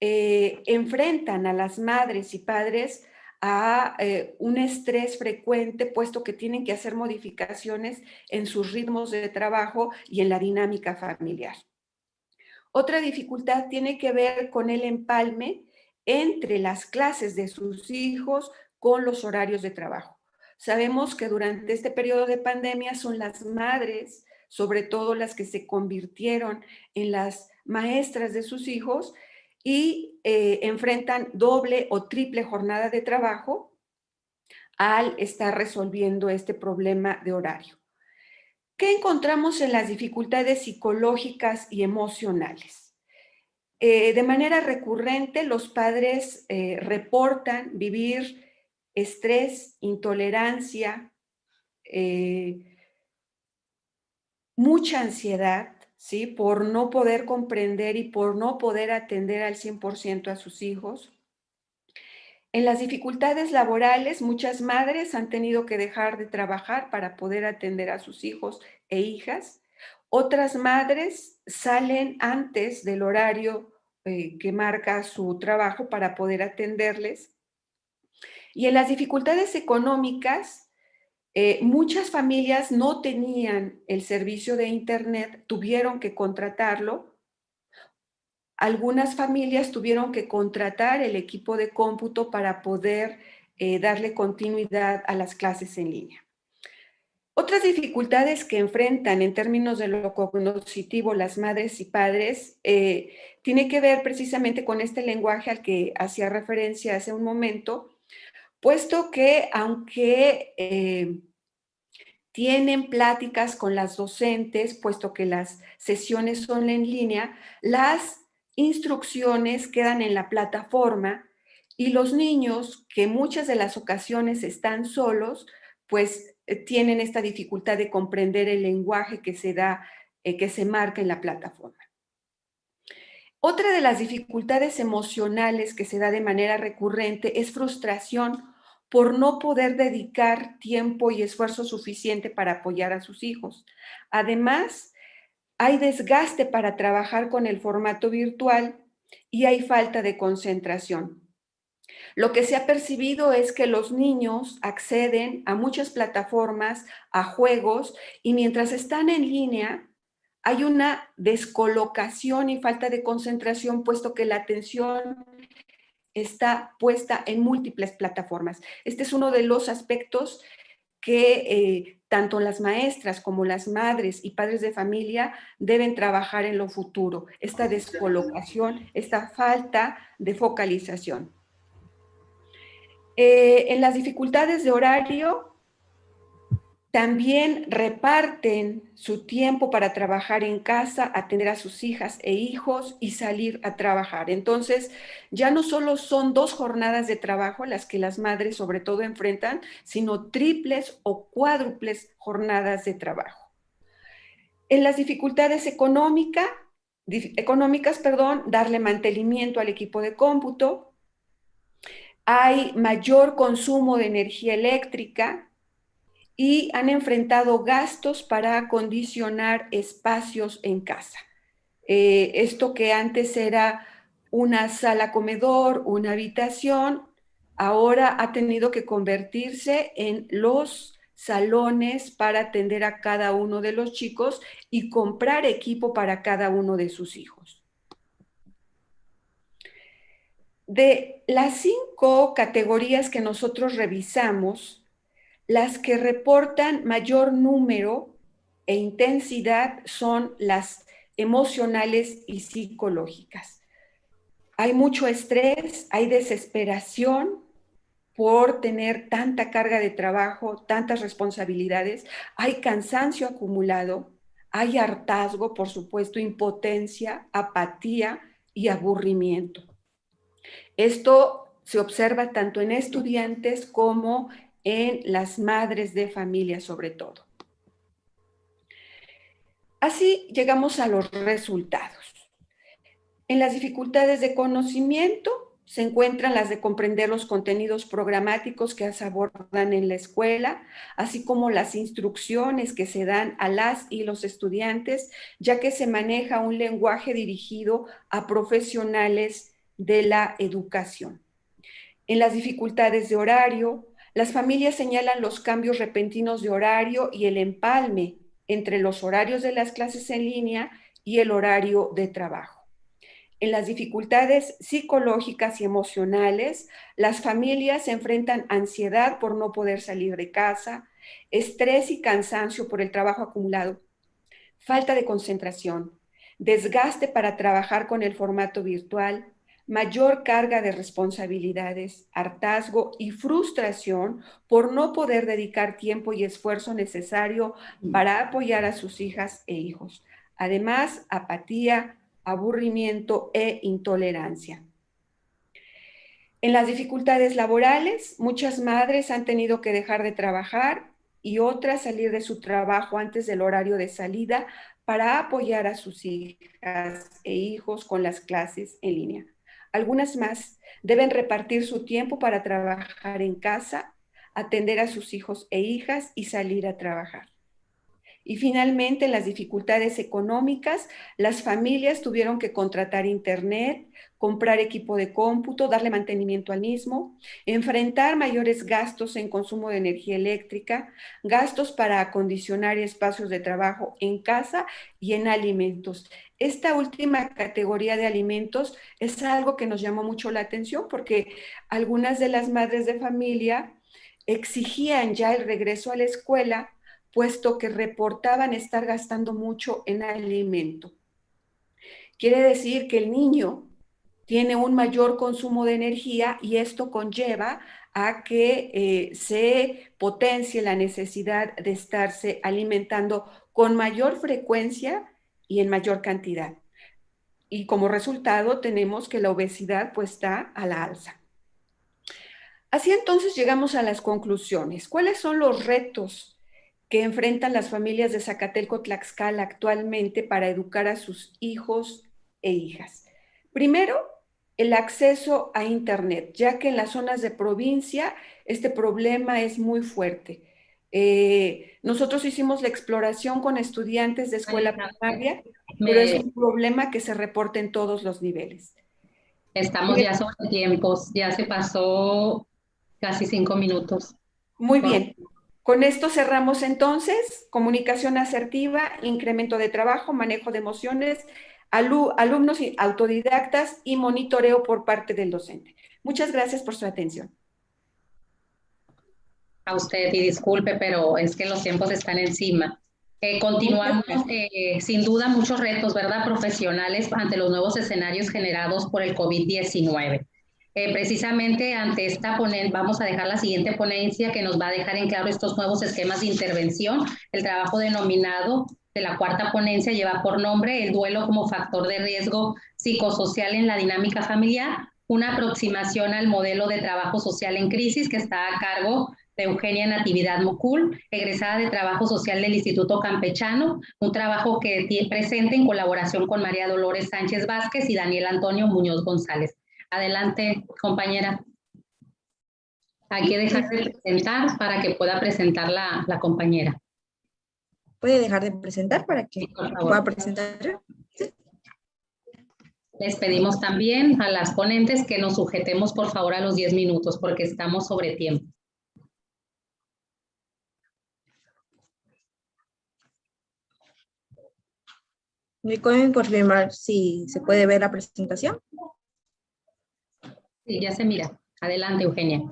enfrentan a las madres y padres a un estrés frecuente, puesto que tienen que hacer modificaciones en sus ritmos de trabajo y en la dinámica familiar. Otra dificultad tiene que ver con el empalme entre las clases de sus hijos con los horarios de trabajo. Sabemos que durante este periodo de pandemia son las madres, sobre todo las que se convirtieron en las maestras de sus hijos y enfrentan doble o triple jornada de trabajo al estar resolviendo este problema de horario. ¿Qué encontramos en las dificultades psicológicas y emocionales? De manera recurrente, los padres reportan vivir estrés, intolerancia, mucha ansiedad, ¿sí? Por no poder comprender y por no poder atender al 100% a sus hijos. En las dificultades laborales, muchas madres han tenido que dejar de trabajar para poder atender a sus hijos e hijas, Otras madres salen antes del horario que marca su trabajo para poder atenderles. Y en las dificultades económicas, muchas familias no tenían el servicio de Internet, tuvieron que contratarlo. Algunas familias tuvieron que contratar el equipo de cómputo para poder darle continuidad a las clases en línea. Otras dificultades que enfrentan en términos de lo cognitivo las madres y padres tiene que ver precisamente con este lenguaje al que hacía referencia hace un momento, puesto que aunque tienen pláticas con las docentes, puesto que las sesiones son en línea, las instrucciones quedan en la plataforma y los niños, que muchas de las ocasiones están solos, pues tienen esta dificultad de comprender el lenguaje que se da, que se marca en la plataforma. Otra de las dificultades emocionales que se da de manera recurrente es frustración por no poder dedicar tiempo y esfuerzo suficiente para apoyar a sus hijos. Además, hay desgaste para trabajar con el formato virtual y hay falta de concentración. Lo que se ha percibido es que los niños acceden a muchas plataformas, a juegos, y mientras están en línea, hay una descolocación y falta de concentración, puesto que la atención está puesta en múltiples plataformas. Este es uno de los aspectos que tanto las maestras como las madres y padres de familia deben trabajar en lo futuro, esta descolocación, esta falta de focalización. En las dificultades de horario, también reparten su tiempo para trabajar en casa, atender a sus hijas e hijos y salir a trabajar. Entonces, ya no solo son 2 jornadas de trabajo las que las madres sobre todo enfrentan, sino triples o cuádruples jornadas de trabajo. En las dificultades económicas, darle mantenimiento al equipo de cómputo. Hay mayor consumo de energía eléctrica y han enfrentado gastos para acondicionar espacios en casa. Esto que antes era una sala comedor, una habitación, ahora ha tenido que convertirse en los salones para atender a cada uno de los chicos y comprar equipo para cada uno de sus hijos. De las 5 categorías que nosotros revisamos, las que reportan mayor número e intensidad son las emocionales y psicológicas. Hay mucho estrés, hay desesperación por tener tanta carga de trabajo, tantas responsabilidades, hay cansancio acumulado, hay hartazgo, por supuesto, impotencia, apatía y aburrimiento. Esto se observa tanto en estudiantes como en las madres de familia sobre todo. Así llegamos a los resultados. En las dificultades de conocimiento se encuentran las de comprender los contenidos programáticos que se abordan en la escuela, así como las instrucciones que se dan a las y los estudiantes, ya que se maneja un lenguaje dirigido a profesionales de la educación. En las dificultades de horario, las familias señalan los cambios repentinos de horario y el empalme entre los horarios de las clases en línea y el horario de trabajo. En las dificultades psicológicas y emocionales, las familias enfrentan ansiedad por no poder salir de casa, estrés y cansancio por el trabajo acumulado, falta de concentración, desgaste para trabajar con el formato virtual, mayor carga de responsabilidades, hartazgo y frustración por no poder dedicar tiempo y esfuerzo necesario para apoyar a sus hijas e hijos. Además, apatía, aburrimiento e intolerancia. En las dificultades laborales, muchas madres han tenido que dejar de trabajar y otras salir de su trabajo antes del horario de salida para apoyar a sus hijas e hijos con las clases en línea. Algunas más deben repartir su tiempo para trabajar en casa, atender a sus hijos e hijas y salir a trabajar. Y finalmente, en las dificultades económicas, las familias tuvieron que contratar internet, comprar equipo de cómputo, darle mantenimiento al mismo, enfrentar mayores gastos en consumo de energía eléctrica, gastos para acondicionar espacios de trabajo en casa y en alimentos. Esta última categoría de alimentos es algo que nos llamó mucho la atención porque algunas de las madres de familia exigían ya el regreso a la escuela, puesto que reportaban estar gastando mucho en alimento. Quiere decir que el niño tiene un mayor consumo de energía y esto conlleva a que se potencie la necesidad de estarse alimentando con mayor frecuencia y en mayor cantidad. Y como resultado tenemos que la obesidad pues está a la alza. Así entonces llegamos a las conclusiones. ¿Cuáles son los retos que enfrentan las familias de Zacatelco, Tlaxcala actualmente para educar a sus hijos e hijas? Primero, el acceso a Internet, ya que en las zonas de provincia este problema es muy fuerte. Nosotros hicimos la exploración con estudiantes de escuela primaria, pero es un problema que se reporta en todos los niveles. Estamos ya sobre tiempos, ya se pasó casi 5 minutos. Muy bien. Con esto cerramos entonces, comunicación asertiva, incremento de trabajo, manejo de emociones, alumnos autodidactas y monitoreo por parte del docente. Muchas gracias por su atención. A usted, y disculpe, pero es que los tiempos están encima. Continuamos, sin duda, muchos retos, ¿verdad?, profesionales ante los nuevos escenarios generados por el COVID-19. Precisamente ante esta ponencia, vamos a dejar la siguiente ponencia que nos va a dejar en claro estos nuevos esquemas de intervención. El trabajo denominado de la cuarta ponencia lleva por nombre el duelo como factor de riesgo psicosocial en la dinámica familiar, una aproximación al modelo de trabajo social en crisis que está a cargo de Eugenia Natividad Mocul, egresada de Trabajo Social del Instituto Campechano, un trabajo que tiene presente en colaboración con María Dolores Sánchez Vázquez y Daniel Antonio Muñoz González. Adelante, compañera. Hay que dejar de presentar para que pueda presentar la compañera. ¿Puede dejar de presentar para que pueda presentar? ¿Sí? Les pedimos también a las ponentes que nos sujetemos, por favor, a los 10 minutos, porque estamos sobre tiempo. ¿Me pueden confirmar si se puede ver la presentación? Sí, ya se mira. Adelante, Eugenia.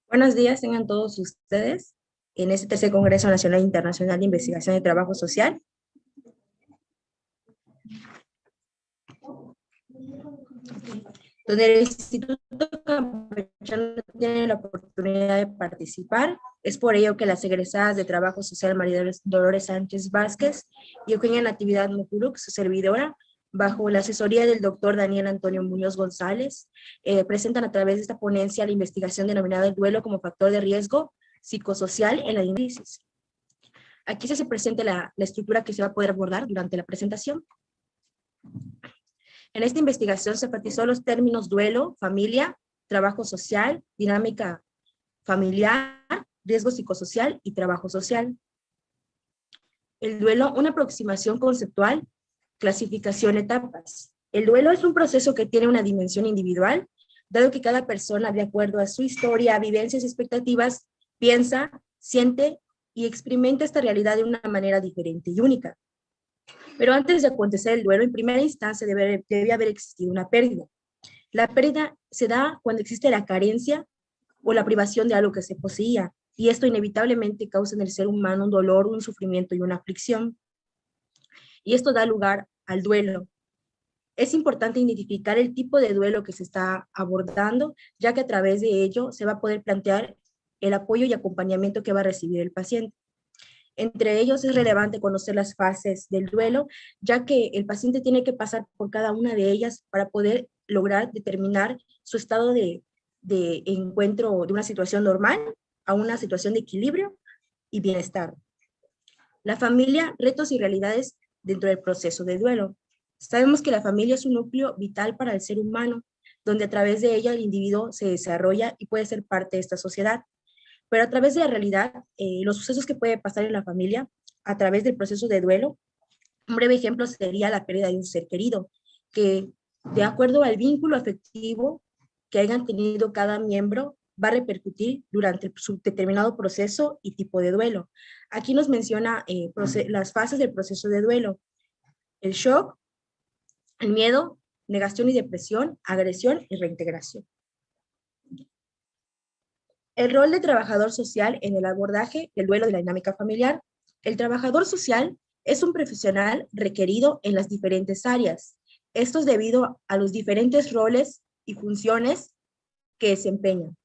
Buenos días, tengan todos ustedes en este tercer Congreso Nacional e Internacional de Investigación de Trabajo Social. Donde el Instituto Campechano tiene la oportunidad de participar. Es por ello que las egresadas de Trabajo Social María Dolores Sánchez Vázquez y Eugenia Natividad Mocul, su servidora, bajo la asesoría del doctor Daniel Antonio Muñoz González, presentan a través de esta ponencia la investigación denominada el duelo como factor de riesgo psicosocial en la crisis. Aquí se presenta la estructura que se va a poder abordar durante la presentación. En esta investigación se enfatizó los términos duelo, familia, trabajo social, dinámica familiar, riesgo psicosocial y trabajo social. El duelo, una aproximación conceptual, clasificación, etapas. El duelo es un proceso que tiene una dimensión individual, dado que cada persona, de acuerdo a su historia, vivencias y expectativas, piensa, siente y experimenta esta realidad de una manera diferente y única. Pero antes de acontecer el duelo, en primera instancia debe haber existido una pérdida. La pérdida se da cuando existe la carencia o la privación de algo que se poseía, y esto inevitablemente causa en el ser humano un dolor, un sufrimiento y una aflicción. Y esto da lugar al duelo. Es importante identificar el tipo de duelo que se está abordando, ya que a través de ello se va a poder plantear el apoyo y acompañamiento que va a recibir el paciente. Entre ellos es relevante conocer las fases del duelo, ya que el paciente tiene que pasar por cada una de ellas para poder lograr determinar su estado de encuentro de una situación normal a una situación de equilibrio y bienestar. La familia, retos y realidades dentro del proceso de duelo. Sabemos que la familia es un núcleo vital para el ser humano, donde a través de ella el individuo se desarrolla y puede ser parte de esta sociedad. Pero a través de la realidad, los sucesos que puede pasar en la familia, a través del proceso de duelo, un breve ejemplo sería la pérdida de un ser querido, que de acuerdo al vínculo afectivo que hayan tenido cada miembro, va a repercutir durante su determinado proceso y tipo de duelo. Aquí nos menciona las fases del proceso de duelo: el shock, el miedo, negación y depresión, agresión y reintegración. El rol de trabajador social en el abordaje del duelo de la dinámica familiar. El trabajador social es un profesional requerido en las diferentes áreas. Esto es debido a los diferentes roles y funciones que desempeñan.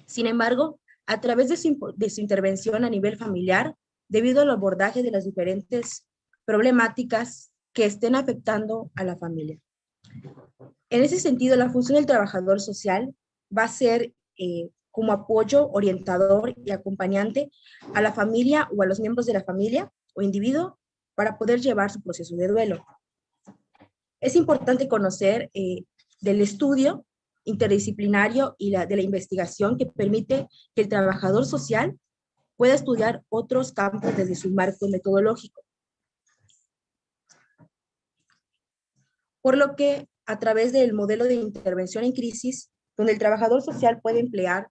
Sin embargo, a través de su intervención a nivel familiar, debido al abordaje de las diferentes problemáticas que estén afectando a la familia. En ese sentido, la función del trabajador social va a ser como apoyo, orientador y acompañante a la familia o a los miembros de la familia o individuo para poder llevar su proceso de duelo. Es importante conocer del estudio interdisciplinario y de la investigación que permite que el trabajador social pueda estudiar otros campos desde su marco metodológico. Por lo que a través del modelo de intervención en crisis, donde el trabajador social puede emplear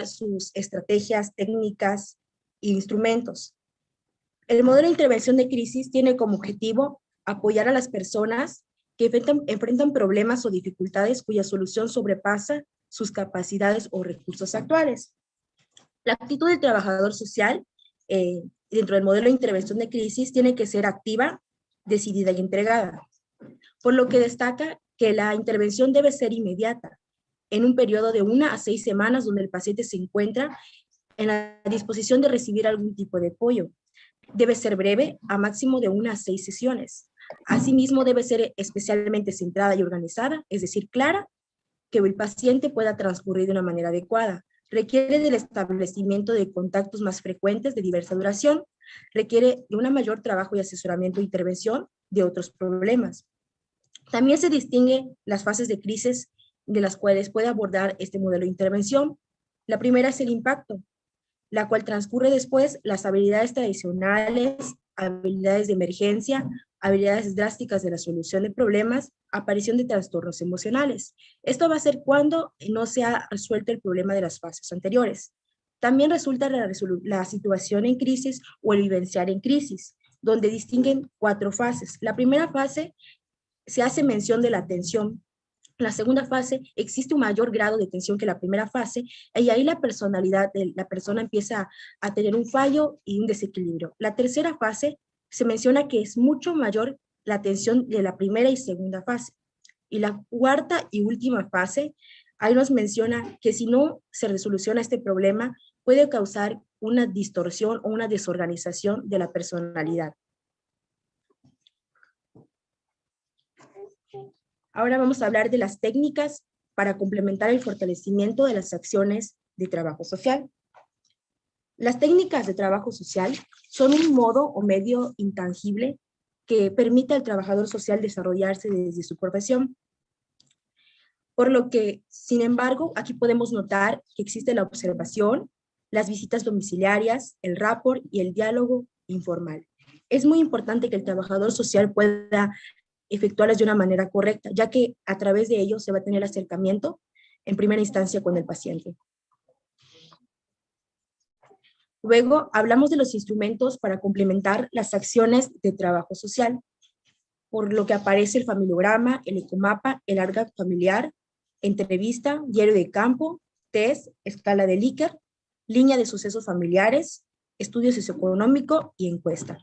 sus estrategias, técnicas e instrumentos. El modelo de intervención de crisis tiene como objetivo apoyar a las personas que enfrentan problemas o dificultades cuya solución sobrepasa sus capacidades o recursos actuales. La actitud del trabajador social dentro del modelo de intervención de crisis tiene que ser activa, decidida y entregada, por lo que destaca que la intervención debe ser inmediata, en un periodo de 1 a 6 semanas donde el paciente se encuentra en la disposición de recibir algún tipo de apoyo. Debe ser breve, a máximo de 1 a 6 sesiones. Asimismo, debe ser especialmente centrada y organizada, es decir, clara, que el paciente pueda transcurrir de una manera adecuada. Requiere del establecimiento de contactos más frecuentes de diversa duración, requiere de un mayor trabajo y asesoramiento e intervención de otros problemas. También se distinguen las fases de crisis de las cuales puede abordar este modelo de intervención. La primera es el impacto, la cual transcurre después las habilidades tradicionales, habilidades de emergencia, habilidades drásticas de la solución de problemas, aparición de trastornos emocionales. Esto va a ser cuando no se ha resuelto el problema de las fases anteriores. También resulta la situación en crisis o el vivenciar en crisis, donde distinguen 4 fases. La primera fase se hace mención de la tensión. En la segunda fase existe un mayor grado de tensión que la primera fase, y ahí la personalidad de la persona empieza a tener un fallo y un desequilibrio. La tercera fase se menciona que es mucho mayor la tensión de la primera y segunda fase. Y la cuarta y última fase, ahí nos menciona que si no se resoluciona este problema, puede causar una distorsión o una desorganización de la personalidad. Ahora vamos a hablar de las técnicas para complementar el fortalecimiento de las acciones de trabajo social. Las técnicas de trabajo social son un modo o medio intangible que permite al trabajador social desarrollarse desde su profesión. Por lo que, sin embargo, aquí podemos notar que existe la observación, las visitas domiciliarias, el rapport y el diálogo informal. Es muy importante que el trabajador social pueda efectuarlas de una manera correcta, ya que a través de ello se va a tener acercamiento en primera instancia con el paciente. Luego hablamos de los instrumentos para complementar las acciones de trabajo social, por lo que aparece el familiograma, el ecomapa, el árbol familiar, entrevista, diario de campo, test, escala de Likert, línea de sucesos familiares, estudio socioeconómico y encuesta.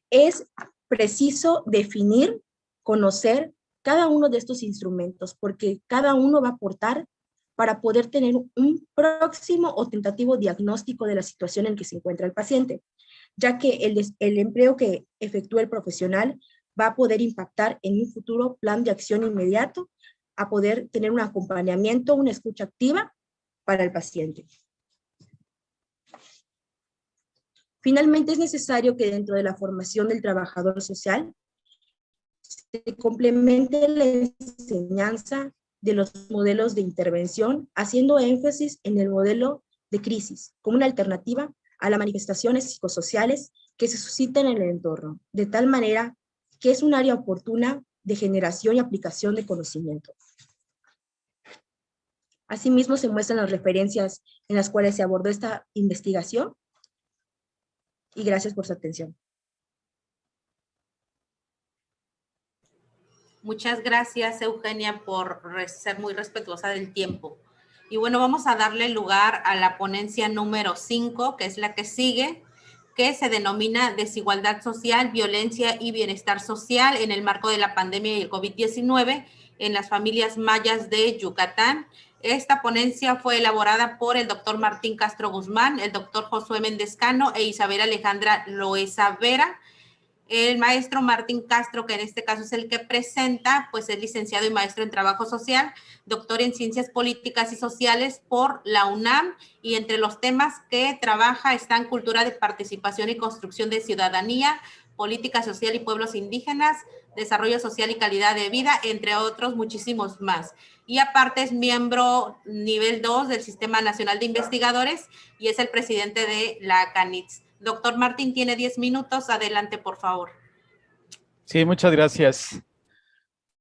Es preciso definir, conocer cada uno de estos instrumentos, porque cada uno va a aportar para poder tener un próximo o tentativo diagnóstico de la situación en que se encuentra el paciente, ya que el empleo que efectúa el profesional va a poder impactar en un futuro plan de acción inmediato, a poder tener un acompañamiento, una escucha activa para el paciente. Finalmente, es necesario que dentro de la formación del trabajador social se complemente la enseñanza de los modelos de intervención, haciendo énfasis en el modelo de crisis como una alternativa a las manifestaciones psicosociales que se suscitan en el entorno, de tal manera que es un área oportuna de generación y aplicación de conocimiento. Asimismo, se muestran las referencias en las cuales se abordó esta investigación, y gracias por su atención. Muchas gracias, Eugenia, por ser muy respetuosa del tiempo. Y bueno, vamos a darle lugar a la ponencia número 5, que es la que sigue, que se denomina Desigualdad Social, Violencia y Bienestar Social en el marco de la pandemia y el COVID-19 en las familias mayas de Yucatán. Esta ponencia fue elaborada por el doctor Martín Castro Guzmán, el doctor Josué Méndez Cano e Isabel Alejandra Loesa Vera. El maestro Martín Castro, que en este caso es el que presenta, pues es licenciado y maestro en Trabajo Social, doctor en Ciencias Políticas y Sociales por la UNAM, y entre los temas que trabaja están cultura de participación y construcción de ciudadanía, política social y pueblos indígenas, desarrollo social y calidad de vida, entre otros muchísimos más. Y aparte es miembro nivel 2 del Sistema Nacional de Investigadores y es el presidente de la CANITS. Doctor Martín, tiene 10 minutos. Adelante, por favor. Sí, muchas gracias.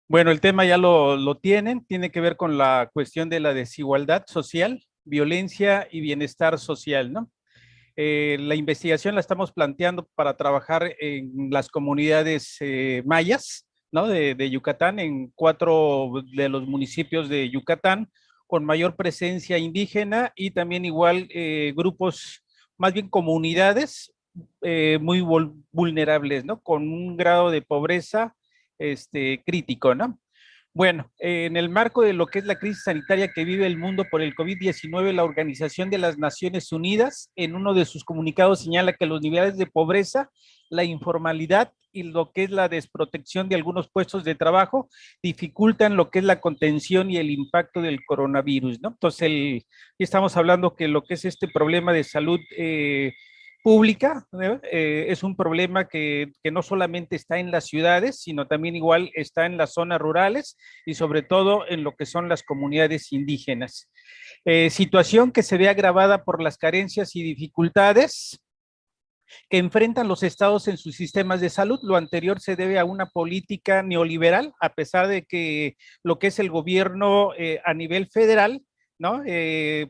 Bueno, el tema ya lo tienen. Tiene que ver con la cuestión de la desigualdad social, violencia y bienestar social, ¿no? La investigación la estamos planteando para trabajar en las comunidades mayas, ¿no? De Yucatán, en 4 de los municipios de Yucatán, con mayor presencia indígena y también igual grupos, más bien comunidades muy vulnerables, ¿no? Con un grado de pobreza crítico, ¿no? Bueno, en el marco de lo que es la crisis sanitaria que vive el mundo por el COVID-19, la Organización de las Naciones Unidas, en uno de sus comunicados, señala que los niveles de pobreza, la informalidad y lo que es la desprotección de algunos puestos de trabajo dificultan lo que es la contención y el impacto del coronavirus, ¿no? Entonces, estamos hablando que lo que es este problema de salud pública, es un problema que no solamente está en las ciudades, sino también igual está en las zonas rurales y sobre todo en lo que son las comunidades indígenas. Situación que se ve agravada por las carencias y dificultades que enfrentan los estados en sus sistemas de salud. Lo anterior se debe a una política neoliberal, a pesar de que lo que es el gobierno a nivel federal, ¿no?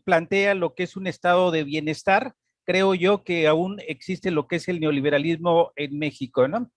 Plantea lo que es un estado de bienestar. Creo yo que aún existe lo que es el neoliberalismo en México, ¿no?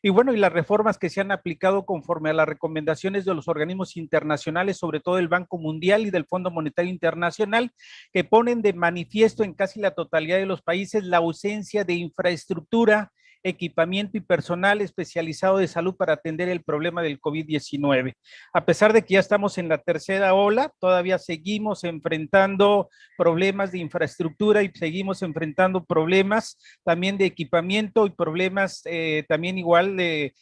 Y bueno, y las reformas que se han aplicado conforme a las recomendaciones de los organismos internacionales, sobre todo el Banco Mundial y del Fondo Monetario Internacional, que ponen de manifiesto en casi la totalidad de los países la ausencia de infraestructura, equipamiento y personal especializado de salud para atender el problema del COVID-19. A pesar de que ya estamos en la tercera ola, todavía seguimos enfrentando problemas de infraestructura y seguimos enfrentando problemas también de equipamiento y problemas también igual de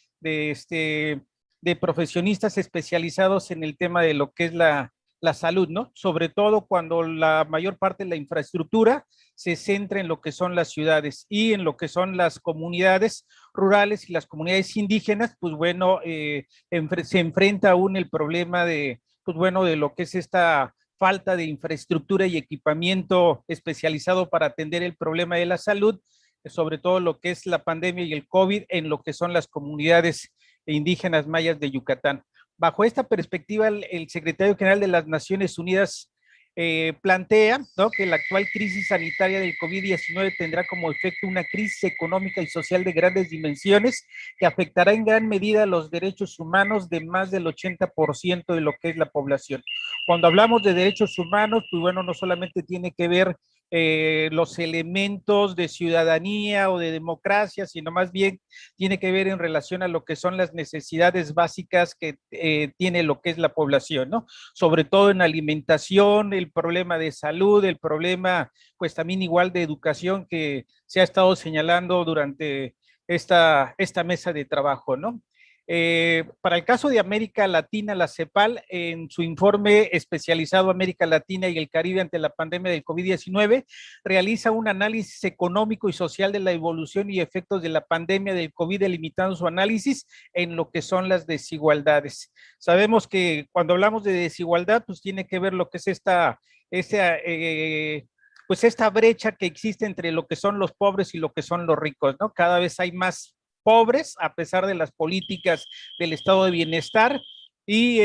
profesionistas especializados en el tema de lo que es la salud, ¿no? Sobre todo cuando la mayor parte de la infraestructura se centra en lo que son las ciudades y en lo que son las comunidades rurales y las comunidades indígenas, pues bueno, se enfrenta aún el problema de, pues bueno, de lo que es esta falta de infraestructura y equipamiento especializado para atender el problema de la salud, sobre todo lo que es la pandemia y el COVID en lo que son las comunidades indígenas mayas de Yucatán. Bajo esta perspectiva, el secretario general de las Naciones Unidas plantea, ¿no?, que la actual crisis sanitaria del COVID-19 tendrá como efecto una crisis económica y social de grandes dimensiones que afectará en gran medida los derechos humanos de más del 80% de lo que es la población. Cuando hablamos de derechos humanos, pues bueno, no solamente tiene que ver los elementos de ciudadanía o de democracia, sino más bien tiene que ver en relación a lo que son las necesidades básicas que tiene lo que es la población, ¿no? Sobre todo en alimentación, el problema de salud, el problema pues también igual de educación que se ha estado señalando durante esta mesa de trabajo, ¿no? Para el caso de América Latina, la CEPAL, en su informe especializado América Latina y el Caribe ante la pandemia del COVID-19, realiza un análisis económico y social de la evolución y efectos de la pandemia del COVID, delimitando su análisis en lo que son las desigualdades. Sabemos que cuando hablamos de desigualdad, pues tiene que ver lo que es esta brecha que existe entre lo que son los pobres y lo que son los ricos, ¿no? Cada vez hay más pobres a pesar de las políticas del estado de bienestar y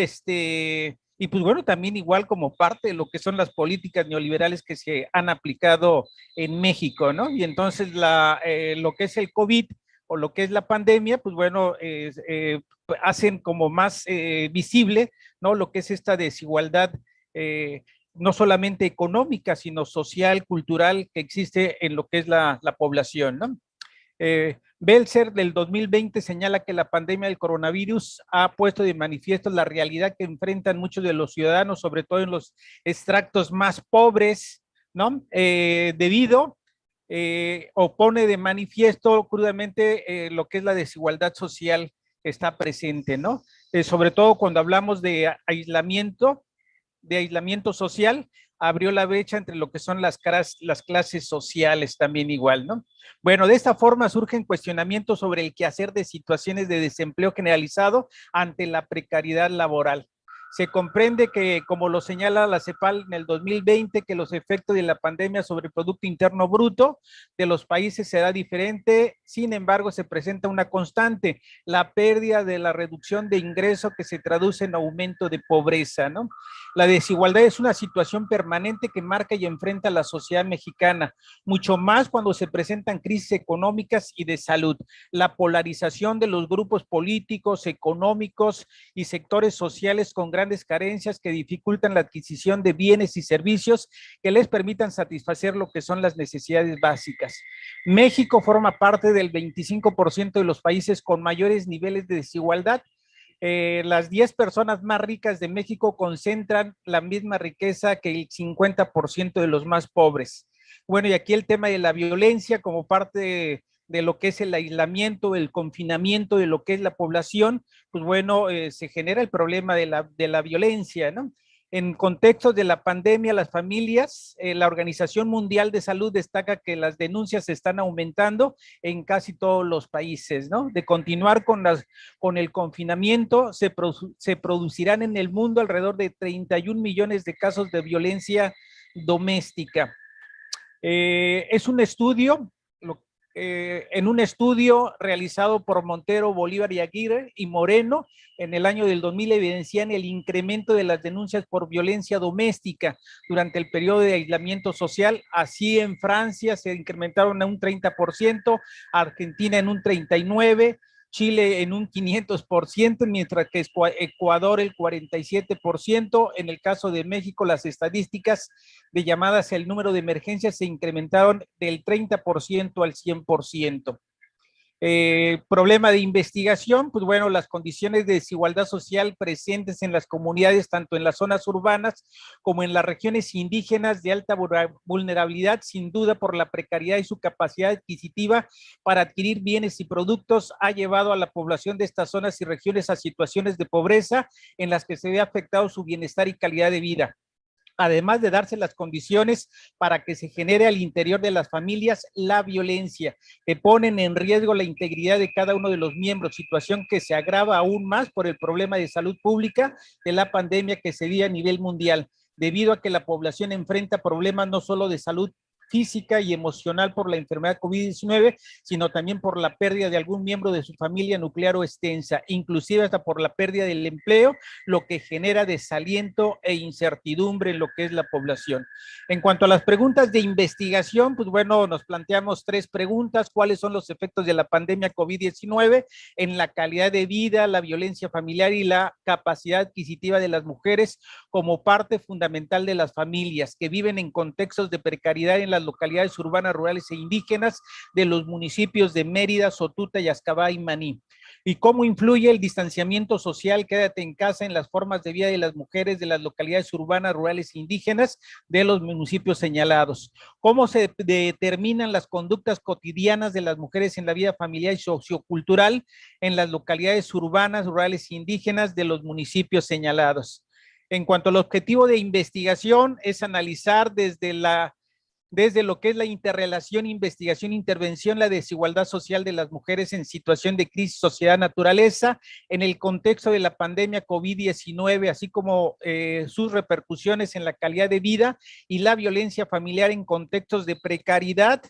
pues bueno, también igual como parte de lo que son las políticas neoliberales que se han aplicado en México, ¿no? Y entonces lo que es el COVID o lo que es la pandemia, pues bueno, hacen como más visible, ¿no? Lo que es esta desigualdad, no solamente económica, sino social, cultural, que existe en lo que es la población, ¿no? Belzer del 2020 señala que la pandemia del coronavirus ha puesto de manifiesto la realidad que enfrentan muchos de los ciudadanos, sobre todo en los estratos más pobres, ¿no? O pone de manifiesto crudamente lo que es la desigualdad social que está presente, ¿no? Sobre todo cuando hablamos de aislamiento social, abrió la brecha entre lo que son las clases sociales también igual, ¿no? Bueno, de esta forma surgen cuestionamientos sobre el quehacer de situaciones de desempleo generalizado ante la precariedad laboral. Se comprende que, como lo señala la CEPAL en el 2020, que los efectos de la pandemia sobre el Producto Interno Bruto de los países será diferente, sin embargo, se presenta una constante, la pérdida de la reducción de ingreso que se traduce en aumento de pobreza, ¿no? La desigualdad es una situación permanente que marca y enfrenta a la sociedad mexicana, mucho más cuando se presentan crisis económicas y de salud. La polarización de los grupos políticos, económicos y sectores sociales con grandes carencias que dificultan la adquisición de bienes y servicios que les permitan satisfacer lo que son las necesidades básicas. México forma parte del 25% de los países con mayores niveles de desigualdad. Las 10 personas más ricas de México concentran la misma riqueza que el 50% de los más pobres. Bueno, y aquí el tema de la violencia como parte de lo que es el aislamiento, el confinamiento de lo que es la población, pues bueno, se genera el problema de la violencia, ¿no? En contextos de la pandemia, las familias, la Organización Mundial de Salud destaca que las denuncias están aumentando en casi todos los países, ¿no? De continuar con el confinamiento, se producirán en el mundo alrededor de 31 millones de casos de violencia doméstica. Es un estudio, en un estudio realizado por Montero, Bolívar y Aguirre y Moreno en el año del 2000 evidencian el incremento de las denuncias por violencia doméstica durante el periodo de aislamiento social. Así en Francia se incrementaron a un 30%, Argentina en un 39%, Chile en un 500%, mientras que Ecuador el 47%. En el caso de México, las estadísticas de llamadas al número de emergencias se incrementaron del 30% al 100%. Problema de investigación, pues bueno, las condiciones de desigualdad social presentes en las comunidades, tanto en las zonas urbanas como en las regiones indígenas de alta vulnerabilidad, sin duda por la precariedad y su capacidad adquisitiva para adquirir bienes y productos, ha llevado a la población de estas zonas y regiones a situaciones de pobreza en las que se ve afectado su bienestar y calidad de vida. Además de darse las condiciones para que se genere al interior de las familias la violencia, que ponen en riesgo la integridad de cada uno de los miembros, situación que se agrava aún más por el problema de salud pública de la pandemia que se vive a nivel mundial, debido a que la población enfrenta problemas no solo de salud física y emocional por la enfermedad COVID-19, sino también por la pérdida de algún miembro de su familia nuclear o extensa, inclusive hasta por la pérdida del empleo, lo que genera desaliento e incertidumbre en lo que es la población. En cuanto a las preguntas de investigación, pues bueno, nos planteamos 3 preguntas. ¿Cuáles son los efectos de la pandemia COVID-19 en la calidad de vida, la violencia familiar y la capacidad adquisitiva de las mujeres como parte fundamental de las familias que viven en contextos de precariedad en las localidades urbanas, rurales e indígenas de los municipios de Mérida, Sotuta, Yascabá y Maní? y cómo influye el distanciamiento social, quédate en casa, en las formas de vida de las mujeres de las localidades urbanas, rurales e indígenas de los municipios señalados. Cómo se determinan las conductas cotidianas de las mujeres en la vida familiar y sociocultural en las localidades urbanas, rurales e indígenas de los municipios señalados. En cuanto al objetivo de investigación, es analizar desde lo que es la interrelación, investigación, intervención, la desigualdad social de las mujeres en situación de crisis, sociedad, naturaleza, en el contexto de la pandemia COVID-19, así como sus repercusiones en la calidad de vida y la violencia familiar en contextos de precariedad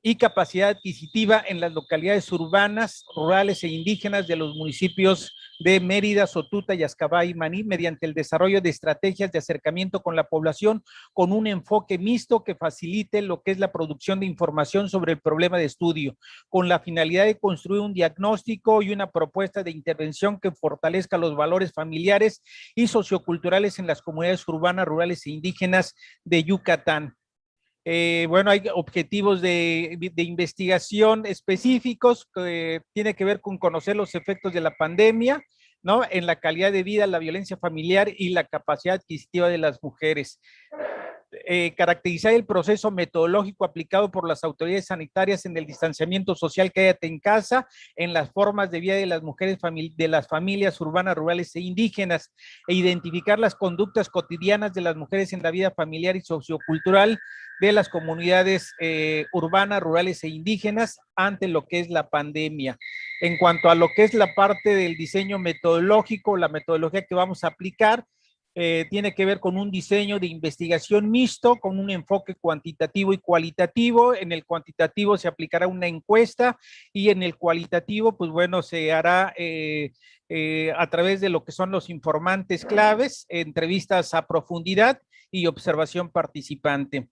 y capacidad adquisitiva en las localidades urbanas, rurales e indígenas de los municipios de Mérida, Sotuta, Yazcabay y Maní, mediante el desarrollo de estrategias de acercamiento con la población con un enfoque mixto que facilite lo que es la producción de información sobre el problema de estudio, con la finalidad de construir un diagnóstico y una propuesta de intervención que fortalezca los valores familiares y socioculturales en las comunidades urbanas, rurales e indígenas de Yucatán. Bueno, hay objetivos de investigación específicos que tiene que ver con conocer los efectos de la pandemia, ¿no? En la calidad de vida, la violencia familiar y la capacidad adquisitiva de las mujeres. Caracterizar el proceso metodológico aplicado por las autoridades sanitarias en el distanciamiento social, quédate en casa, en las formas de vida de las mujeres, de las familias urbanas, rurales e indígenas, e identificar las conductas cotidianas de las mujeres en la vida familiar y sociocultural de las comunidades urbanas, rurales e indígenas ante lo que es la pandemia. En cuanto a lo que es la parte del diseño metodológico, la metodología que vamos a aplicar, tiene que ver con un diseño de investigación mixto, con un enfoque cuantitativo y cualitativo. En el cuantitativo se aplicará una encuesta y en el cualitativo, pues bueno, se hará a través de lo que son los informantes claves, entrevistas a profundidad y observación participante.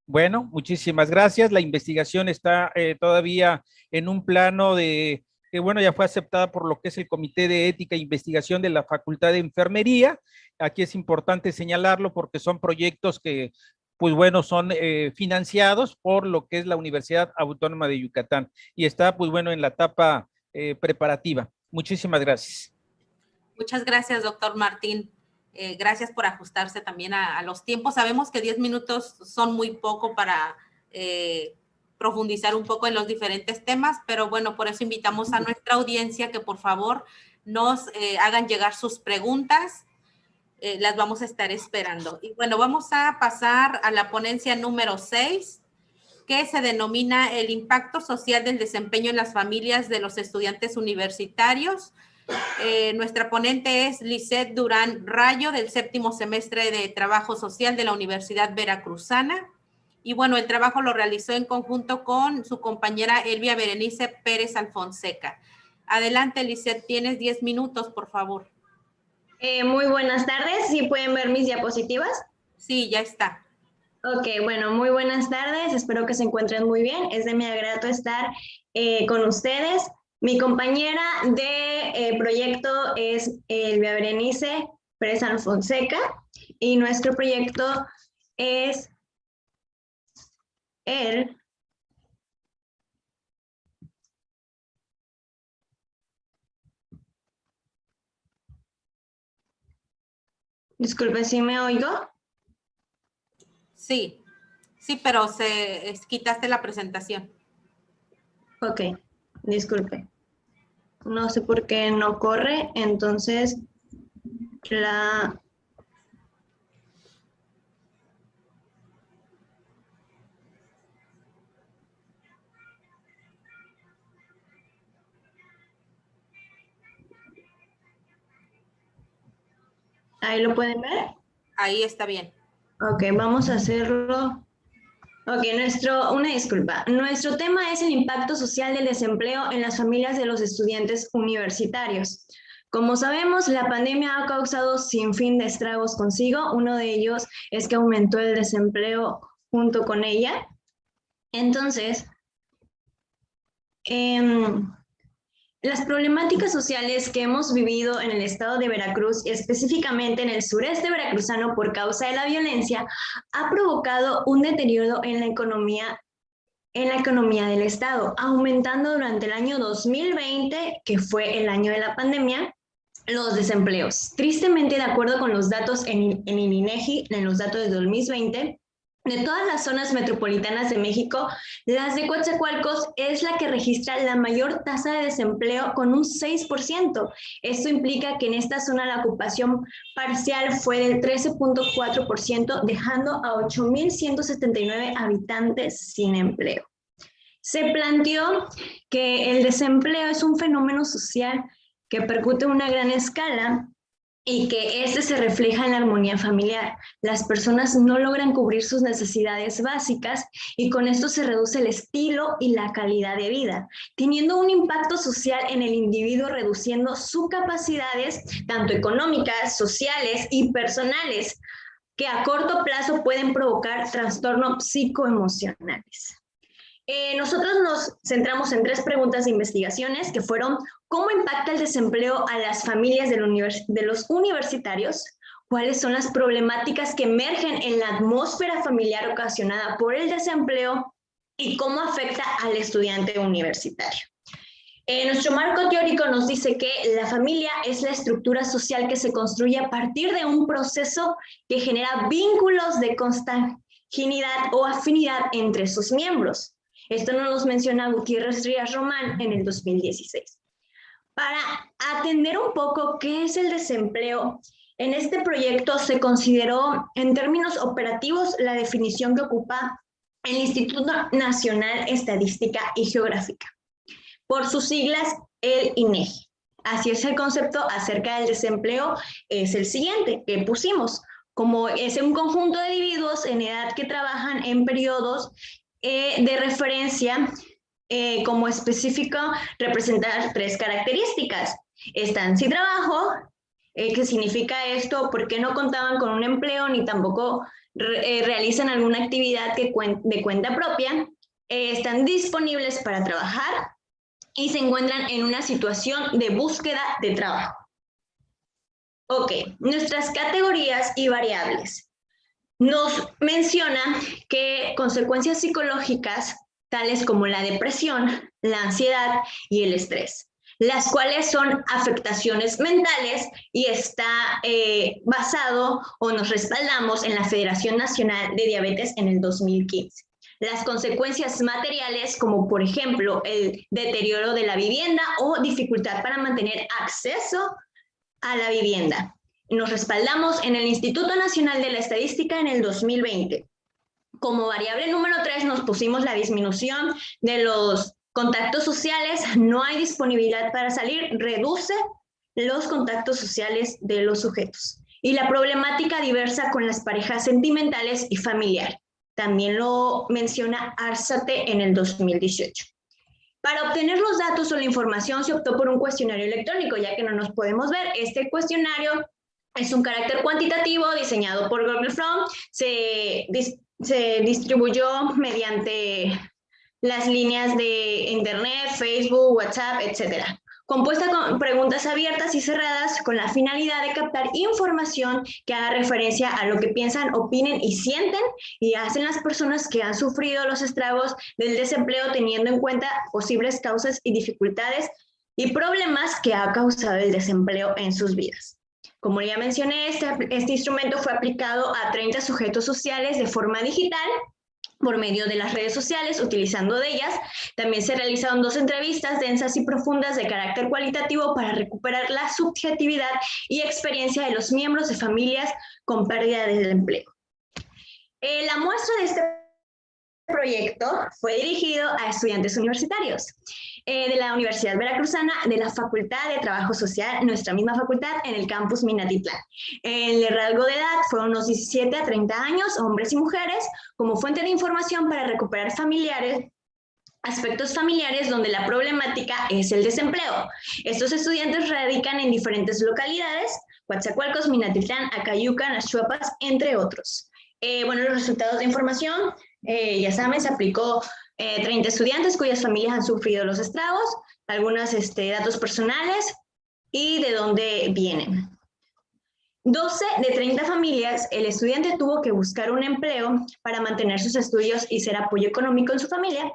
Bueno, muchísimas gracias. La investigación está todavía en un plano de que bueno, ya fue aceptada por lo que es el Comité de Ética e Investigación de la Facultad de Enfermería. Aquí es importante señalarlo porque son proyectos que, pues bueno, son financiados por lo que es la Universidad Autónoma de Yucatán y está, pues bueno, en la etapa preparativa. Muchísimas gracias. Muchas gracias, doctor Martín. Gracias por ajustarse también a los tiempos. Sabemos que 10 minutos son muy poco para profundizar un poco en los diferentes temas, pero bueno, por eso invitamos a nuestra audiencia que por favor nos hagan llegar sus preguntas. Las vamos a estar esperando. Y bueno, vamos a pasar a la ponencia número 6, que se denomina el impacto social del desempeño en las familias de los estudiantes universitarios. Nuestra ponente es Lisette Durán Rayo, del 7º semestre de Trabajo Social de la Universidad Veracruzana. Y bueno, el trabajo lo realizó en conjunto con su compañera Elvia Berenice Pérez Alfonseca. Adelante, Lisette, tienes 10 minutos, por favor. Muy buenas tardes. ¿Sí pueden ver mis diapositivas? Sí, ya está. Ok, bueno, muy buenas tardes. Espero que se encuentren muy bien. Es de mi agrado estar con ustedes. Mi compañera de proyecto es Elvia Berenice Pérez Alfonseca y nuestro proyecto es el disculpe, ¿sí me oigo? Sí, pero quitaste la presentación. Ok, disculpe. No sé por qué no corre, entonces ¿ahí lo pueden ver? Ahí está bien. Ok, vamos a hacerlo. Ok, una disculpa. Nuestro tema es el impacto social del desempleo en las familias de los estudiantes universitarios. Como sabemos, la pandemia ha causado sin fin de estragos consigo. Uno de ellos es que aumentó el desempleo junto con ella. Entonces, las problemáticas sociales que hemos vivido en el estado de Veracruz, específicamente en el sureste veracruzano por causa de la violencia, ha provocado un deterioro en la economía en la economía del Estado, aumentando durante el año 2020, que fue el año de la pandemia, los desempleos. Tristemente, de acuerdo con los datos en el INEGI, en los datos de 2020, de todas las zonas metropolitanas de México, las de Coatzacoalcos es la que registra la mayor tasa de desempleo con un 6%. Esto implica que en esta zona la ocupación parcial fue del 13.4%, dejando a 8.179 habitantes sin empleo. Se planteó que el desempleo es un fenómeno social que percute a una gran escala y que este se refleja en la armonía familiar. Las personas no logran cubrir sus necesidades básicas y con esto se reduce el estilo y la calidad de vida, teniendo un impacto social en el individuo, reduciendo sus capacidades tanto económicas, sociales y personales, que a corto plazo pueden provocar trastornos psicoemocionales. Nosotros nos centramos en 3 preguntas de investigaciones que fueron: ¿cómo impacta el desempleo a las familias de los universitarios? ¿Cuáles son las problemáticas que emergen en la atmósfera familiar ocasionada por el desempleo? ¿Y cómo afecta al estudiante universitario? Nuestro marco teórico nos dice que la familia es la estructura social que se construye a partir de un proceso que genera vínculos de consanguinidad o afinidad entre sus miembros. Esto nos lo menciona Gutiérrez Rías Román en el 2016. Para atender un poco qué es el desempleo, en este proyecto se consideró en términos operativos la definición que ocupa el Instituto Nacional Estadística y Geográfica, por sus siglas el INEGI. Así es, el concepto acerca del desempleo es el siguiente que pusimos, como es un conjunto de individuos en edad que trabajan en periodos de referencia como específico representar 3 características. Están sin trabajo, ¿qué significa esto? Porque no contaban con un empleo ni tampoco realizan alguna actividad de cuenta propia. Están disponibles para trabajar y se encuentran en una situación de búsqueda de trabajo. Ok, nuestras categorías y variables. Nos menciona que consecuencias psicológicas tales como la depresión, la ansiedad y el estrés, las cuales son afectaciones mentales y está basado o nos respaldamos en la Federación Nacional de Diabetes en el 2015. Las consecuencias materiales, como por ejemplo el deterioro de la vivienda o dificultad para mantener acceso a la vivienda. Nos respaldamos en el Instituto Nacional de la Estadística en el 2020. Como variable número 3 nos pusimos la disminución de los contactos sociales. No hay disponibilidad para salir, reduce los contactos sociales de los sujetos. Y la problemática diversa con las parejas sentimentales y familiar. También lo menciona ARSATE en el 2018. Para obtener los datos o la información se optó por un cuestionario electrónico, ya que no nos podemos ver. Este cuestionario es un carácter cuantitativo diseñado por Google From. Se distribuyó mediante las líneas de Internet, Facebook, WhatsApp, etc. Compuesta con preguntas abiertas y cerradas con la finalidad de captar información que haga referencia a lo que piensan, opinen y sienten y hacen las personas que han sufrido los estragos del desempleo, teniendo en cuenta posibles causas y dificultades y problemas que ha causado el desempleo en sus vidas. Como ya mencioné, este instrumento fue aplicado a 30 sujetos sociales de forma digital por medio de las redes sociales, utilizando de ellas. También se realizaron 2 entrevistas densas y profundas de carácter cualitativo para recuperar la subjetividad y experiencia de los miembros de familias con pérdida del empleo. La muestra de este proyecto fue dirigido a estudiantes universitarios de la Universidad Veracruzana, de la Facultad de Trabajo Social, nuestra misma facultad, en el campus Minatitlán. El rango de edad fue unos 17 a 30 años, hombres y mujeres, como fuente de información para recuperar aspectos familiares donde la problemática es el desempleo. Estos estudiantes radican en diferentes localidades: Coatzacoalcos, Minatitlán, Acayucan, Las Chuapas, entre otros. Bueno, los resultados de información, ya saben, se aplicó 30 estudiantes cuyas familias han sufrido los estragos, algunos datos personales y de dónde vienen. 12 de 30 familias, el estudiante tuvo que buscar un empleo para mantener sus estudios y ser apoyo económico en su familia.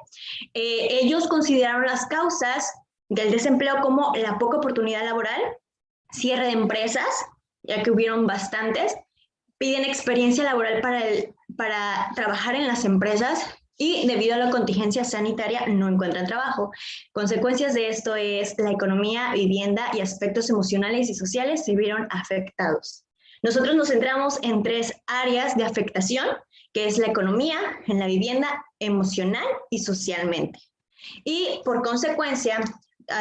Ellos consideraron las causas del desempleo como la poca oportunidad laboral, cierre de empresas, ya que hubieron bastantes, piden experiencia laboral para trabajar en las empresas y debido a la contingencia sanitaria no encuentran trabajo. Consecuencias de esto es la economía, vivienda y aspectos emocionales y sociales se vieron afectados. Nosotros nos centramos en 3 áreas de afectación, que es la economía, en la vivienda, emocional y socialmente. Y por consecuencia,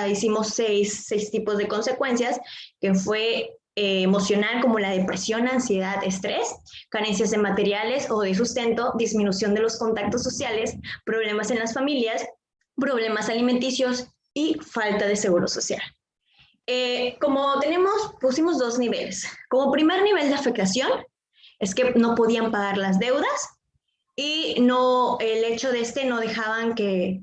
hicimos 6 tipos de consecuencias, que fue emocional como la depresión, ansiedad, estrés, carencias de materiales o de sustento, disminución de los contactos sociales, problemas en las familias, problemas alimenticios y falta de seguro social. Pusimos 2 niveles. Como primer nivel de afectación es que no podían pagar las deudas y el hecho de no dejaban que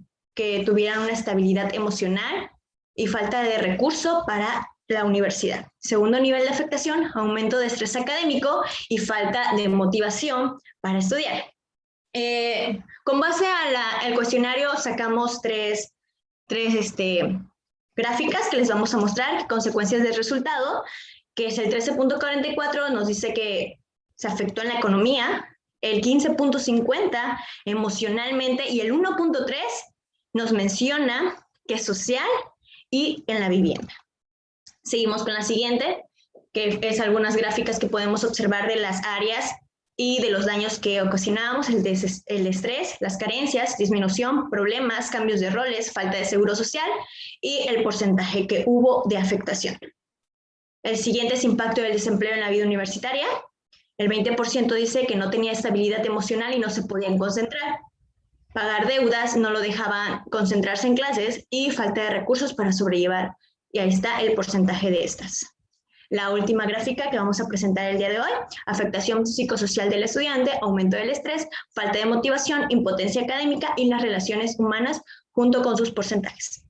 tuvieran una estabilidad emocional y falta de recurso para la universidad. Segundo nivel de afectación, aumento de estrés académico y falta de motivación para estudiar. Con base al cuestionario sacamos tres gráficas que les vamos a mostrar, consecuencias del resultado, que es el 13.44, nos dice que se afectó en la economía, el 15.50 emocionalmente y el 1.3 nos menciona que es social y en la vivienda. Seguimos con la siguiente, que es algunas gráficas que podemos observar de las áreas y de los daños que ocasionábamos, el estrés, las carencias, disminución, problemas, cambios de roles, falta de seguro social y el porcentaje que hubo de afectación. El siguiente es impacto del desempleo en la vida universitaria. El 20% dice que no tenía estabilidad emocional y no se podían concentrar. Pagar deudas no lo dejaban concentrarse en clases y falta de recursos para sobrellevar. Y ahí está el porcentaje de estas. La última gráfica que vamos a presentar el día de hoy, afectación psicosocial del estudiante, aumento del estrés, falta de motivación, impotencia académica y las relaciones humanas junto con sus porcentajes.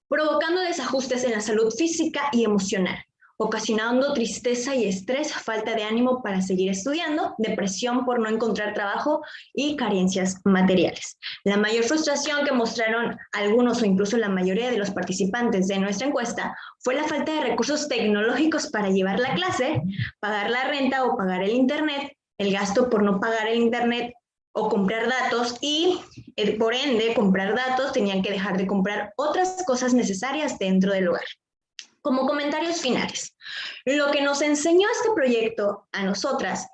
Provocando desajustes en la salud física y emocional, ocasionando tristeza y estrés, falta de ánimo para seguir estudiando, depresión por no encontrar trabajo y carencias materiales. La mayor frustración que mostraron algunos o incluso la mayoría de los participantes de nuestra encuesta fue la falta de recursos tecnológicos para llevar la clase, pagar la renta o pagar el internet, el gasto por no pagar el internet o comprar datos y por ende comprar datos tenían que dejar de comprar otras cosas necesarias dentro del hogar. Como comentarios finales, lo que nos enseñó este proyecto a nosotras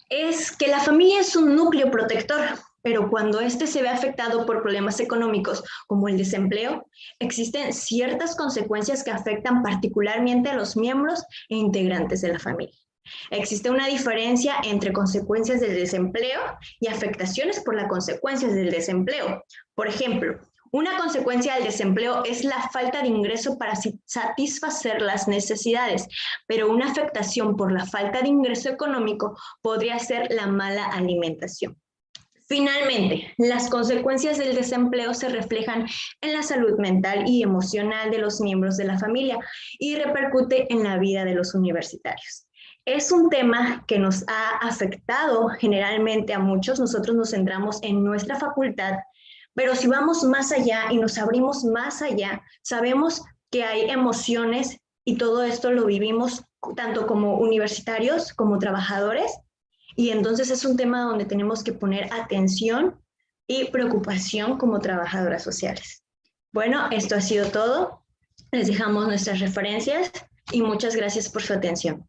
es que la familia es un núcleo protector, pero cuando este se ve afectado por problemas económicos como el desempleo, existen ciertas consecuencias que afectan particularmente a los miembros e integrantes de la familia. Existe una diferencia entre consecuencias del desempleo y afectaciones por las consecuencias del desempleo. Por ejemplo, una consecuencia del desempleo es la falta de ingreso para satisfacer las necesidades, pero una afectación por la falta de ingreso económico podría ser la mala alimentación. Finalmente, las consecuencias del desempleo se reflejan en la salud mental y emocional de los miembros de la familia y repercute en la vida de los universitarios. Es un tema que nos ha afectado generalmente a muchos. Nosotros nos centramos en nuestra facultad, pero si vamos más allá y nos abrimos más allá, sabemos que hay emociones y todo esto lo vivimos tanto como universitarios como trabajadores. Y entonces es un tema donde tenemos que poner atención y preocupación como trabajadoras sociales. Bueno, esto ha sido todo. Les dejamos nuestras referencias y muchas gracias por su atención.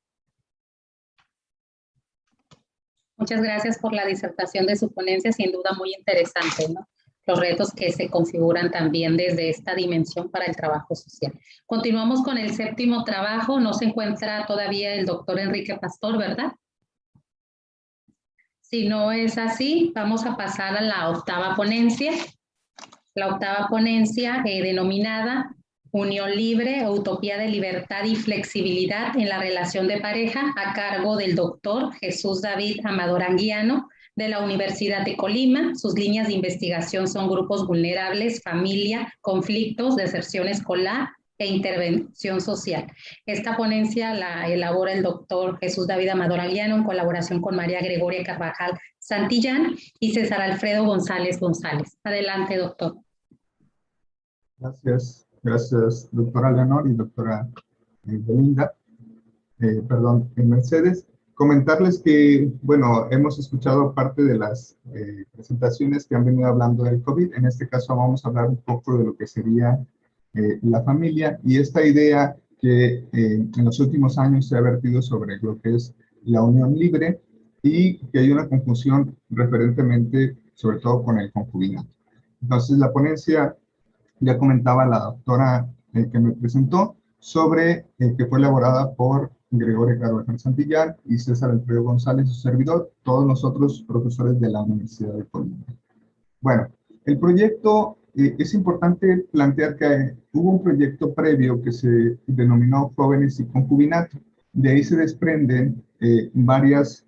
Muchas gracias por la disertación de su ponencia, sin duda muy interesante, ¿no? Los retos que se configuran también desde esta dimensión para el trabajo social. Continuamos con el 7º trabajo. No se encuentra todavía el doctor Enrique Pastor, ¿verdad? Si no es así, vamos a pasar a la 8ª ponencia. La 8ª ponencia denominada Unión Libre, Utopía de Libertad y Flexibilidad en la Relación de Pareja, a cargo del doctor Jesús David Amador Anguiano, de la Universidad de Colima. Sus líneas de investigación son grupos vulnerables, familia, conflictos, deserción escolar, e intervención social. Esta ponencia la elabora el doctor Jesús David Amador Aguiano en colaboración con María Gregoria Carvajal Santillán y César Alfredo González González. Adelante, doctor. Gracias, gracias, doctora Leonor y doctora Belinda, Mercedes. Comentarles que, bueno, hemos escuchado parte de las presentaciones que han venido hablando del COVID. En este caso vamos a hablar un poco de lo que sería la familia y esta idea que en los últimos años se ha vertido sobre lo que es la unión libre y que hay una confusión referentemente, sobre todo con el concubinato. Entonces, la ponencia, ya comentaba la doctora que me presentó, sobre que fue elaborada por Gregoria Carvajal Santillán y César Alfredo González, su servidor, todos nosotros profesores de la Universidad de Colombia. Bueno, el proyecto, es importante plantear que hubo un proyecto previo que se denominó Jóvenes y Concubinato. De ahí se desprenden varios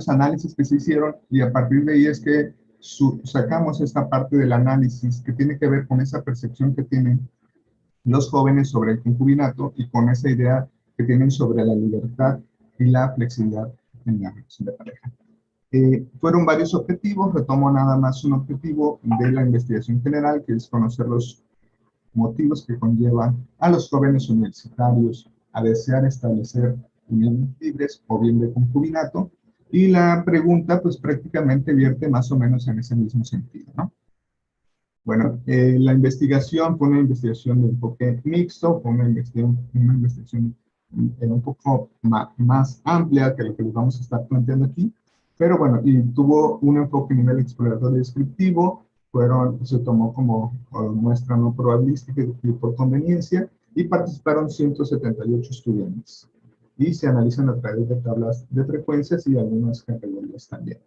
análisis que se hicieron y a partir de ahí es que sacamos esta parte del análisis que tiene que ver con esa percepción que tienen los jóvenes sobre el concubinato y con esa idea que tienen sobre la libertad y la flexibilidad en la relación de pareja. Fueron varios objetivos, retomo nada más un objetivo de la investigación general, que es conocer los motivos que conllevan a los jóvenes universitarios a desear establecer uniones libres o bien de concubinato, y la pregunta pues prácticamente vierte más o menos en ese mismo sentido, ¿no? Bueno, la investigación fue una investigación de enfoque mixto, fue una investigación un poco más amplia que lo que les vamos a estar planteando aquí, pero bueno, y tuvo un enfoque a nivel exploratorio y descriptivo, se tomó como muestra no probabilística y por conveniencia, y participaron 178 estudiantes, y se analizan a través de tablas de frecuencias y algunas categorías también.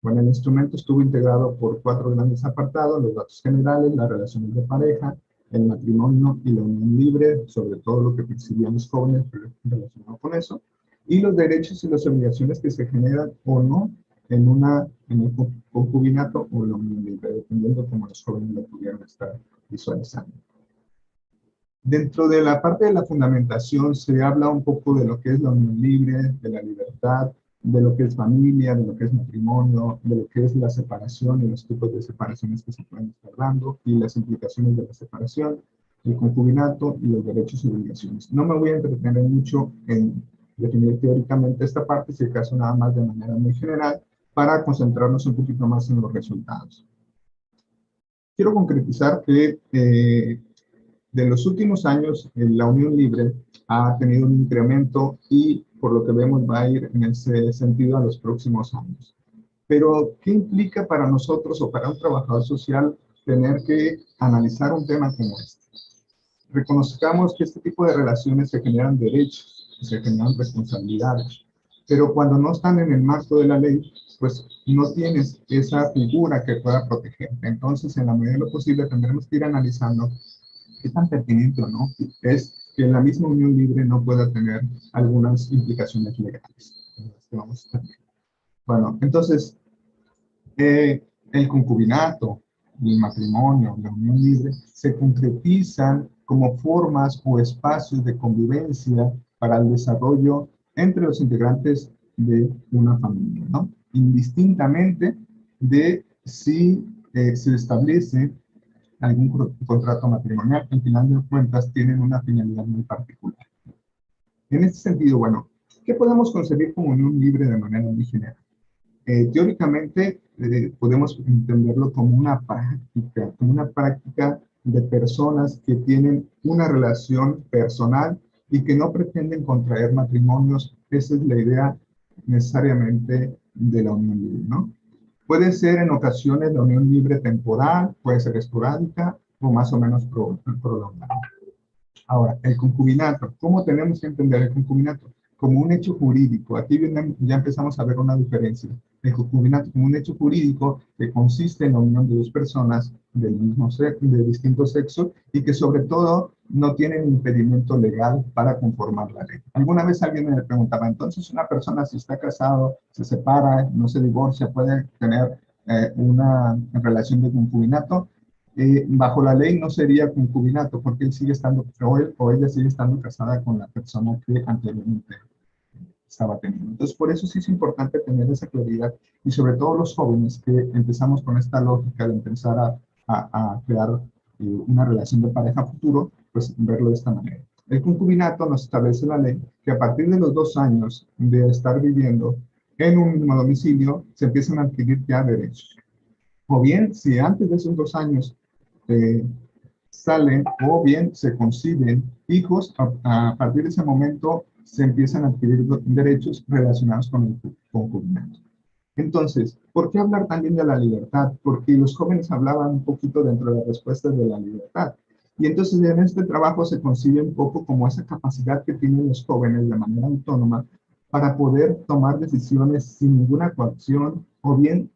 Bueno, el instrumento estuvo integrado por 4 grandes apartados: los datos generales, las relaciones de pareja, el matrimonio y la unión libre, sobre todo lo que percibían los jóvenes relacionado con eso, y los derechos y las obligaciones que se generan o no en el concubinato o la unión libre, dependiendo de cómo los jóvenes lo pudieran estar visualizando. Dentro de la parte de la fundamentación se habla un poco de lo que es la unión libre, de la libertad, de lo que es familia, de lo que es matrimonio, de lo que es la separación y los tipos de separaciones que se pueden estar dando y las implicaciones de la separación, el concubinato y los derechos y obligaciones. No me voy a entretener mucho en definir teóricamente esta parte, si acaso nada más de manera muy general, para concentrarnos un poquito más en los resultados. Quiero concretizar que de los últimos años la unión libre ha tenido un incremento y por lo que vemos va a ir en ese sentido a los próximos años. Pero, ¿qué implica para nosotros o para un trabajador social tener que analizar un tema como este? Reconozcamos que este tipo de relaciones se generan derechos, se generan responsabilidades, pero cuando no están en el marco de la ley, pues no tienes esa figura que pueda protegerte. Entonces, en la medida de lo posible, tendremos que ir analizando qué tan pertinente o no es que la misma unión libre no pueda tener algunas implicaciones legales. Bueno, entonces, el concubinato, el matrimonio, la unión libre, se concretizan como formas o espacios de convivencia para el desarrollo entre los integrantes de una familia, ¿no? Indistintamente de si se establece algún contrato matrimonial, que al final de cuentas tienen una finalidad muy particular. En este sentido, bueno, ¿qué podemos concebir como unión libre de manera muy general? Teóricamente, podemos entenderlo como una práctica de personas que tienen una relación personal y que no pretenden contraer matrimonios. Esa es la idea necesariamente de la unión libre, ¿no? Puede ser en ocasiones la unión libre temporal, puede ser esporádica o más o menos prolongada. Ahora, el concubinato. ¿Cómo tenemos que entender el concubinato? Como un hecho jurídico. Aquí ya empezamos a ver una diferencia. El concubinato como un hecho jurídico que consiste en la unión de dos personas de distinto sexo y que sobre todo no tienen impedimento legal para conformar la ley. Alguna vez alguien me preguntaba, entonces una persona si está casado, se separa, no se divorcia, puede tener una relación de concubinato. bajo la ley no sería concubinato porque él sigue estando, o él o ella sigue estando casada con la persona que anteriormente estaba teniendo. Entonces, por eso sí es importante tener esa claridad y sobre todo los jóvenes que empezamos con esta lógica de empezar a crear una relación de pareja futuro, pues verlo de esta manera. El concubinato nos establece la ley que a partir de los 2 años de estar viviendo en un mismo domicilio se empiezan a adquirir ya derechos. O bien, si antes de esos 2 años salen o bien se conciben hijos, a partir de ese momento se empiezan a adquirir derechos relacionados con el concubinato. Entonces, ¿por qué hablar también de la libertad? Porque los jóvenes hablaban un poquito dentro de las respuestas de la libertad. Y entonces en este trabajo se concibe un poco como esa capacidad que tienen los jóvenes de manera autónoma para poder tomar decisiones sin ninguna coacción o bien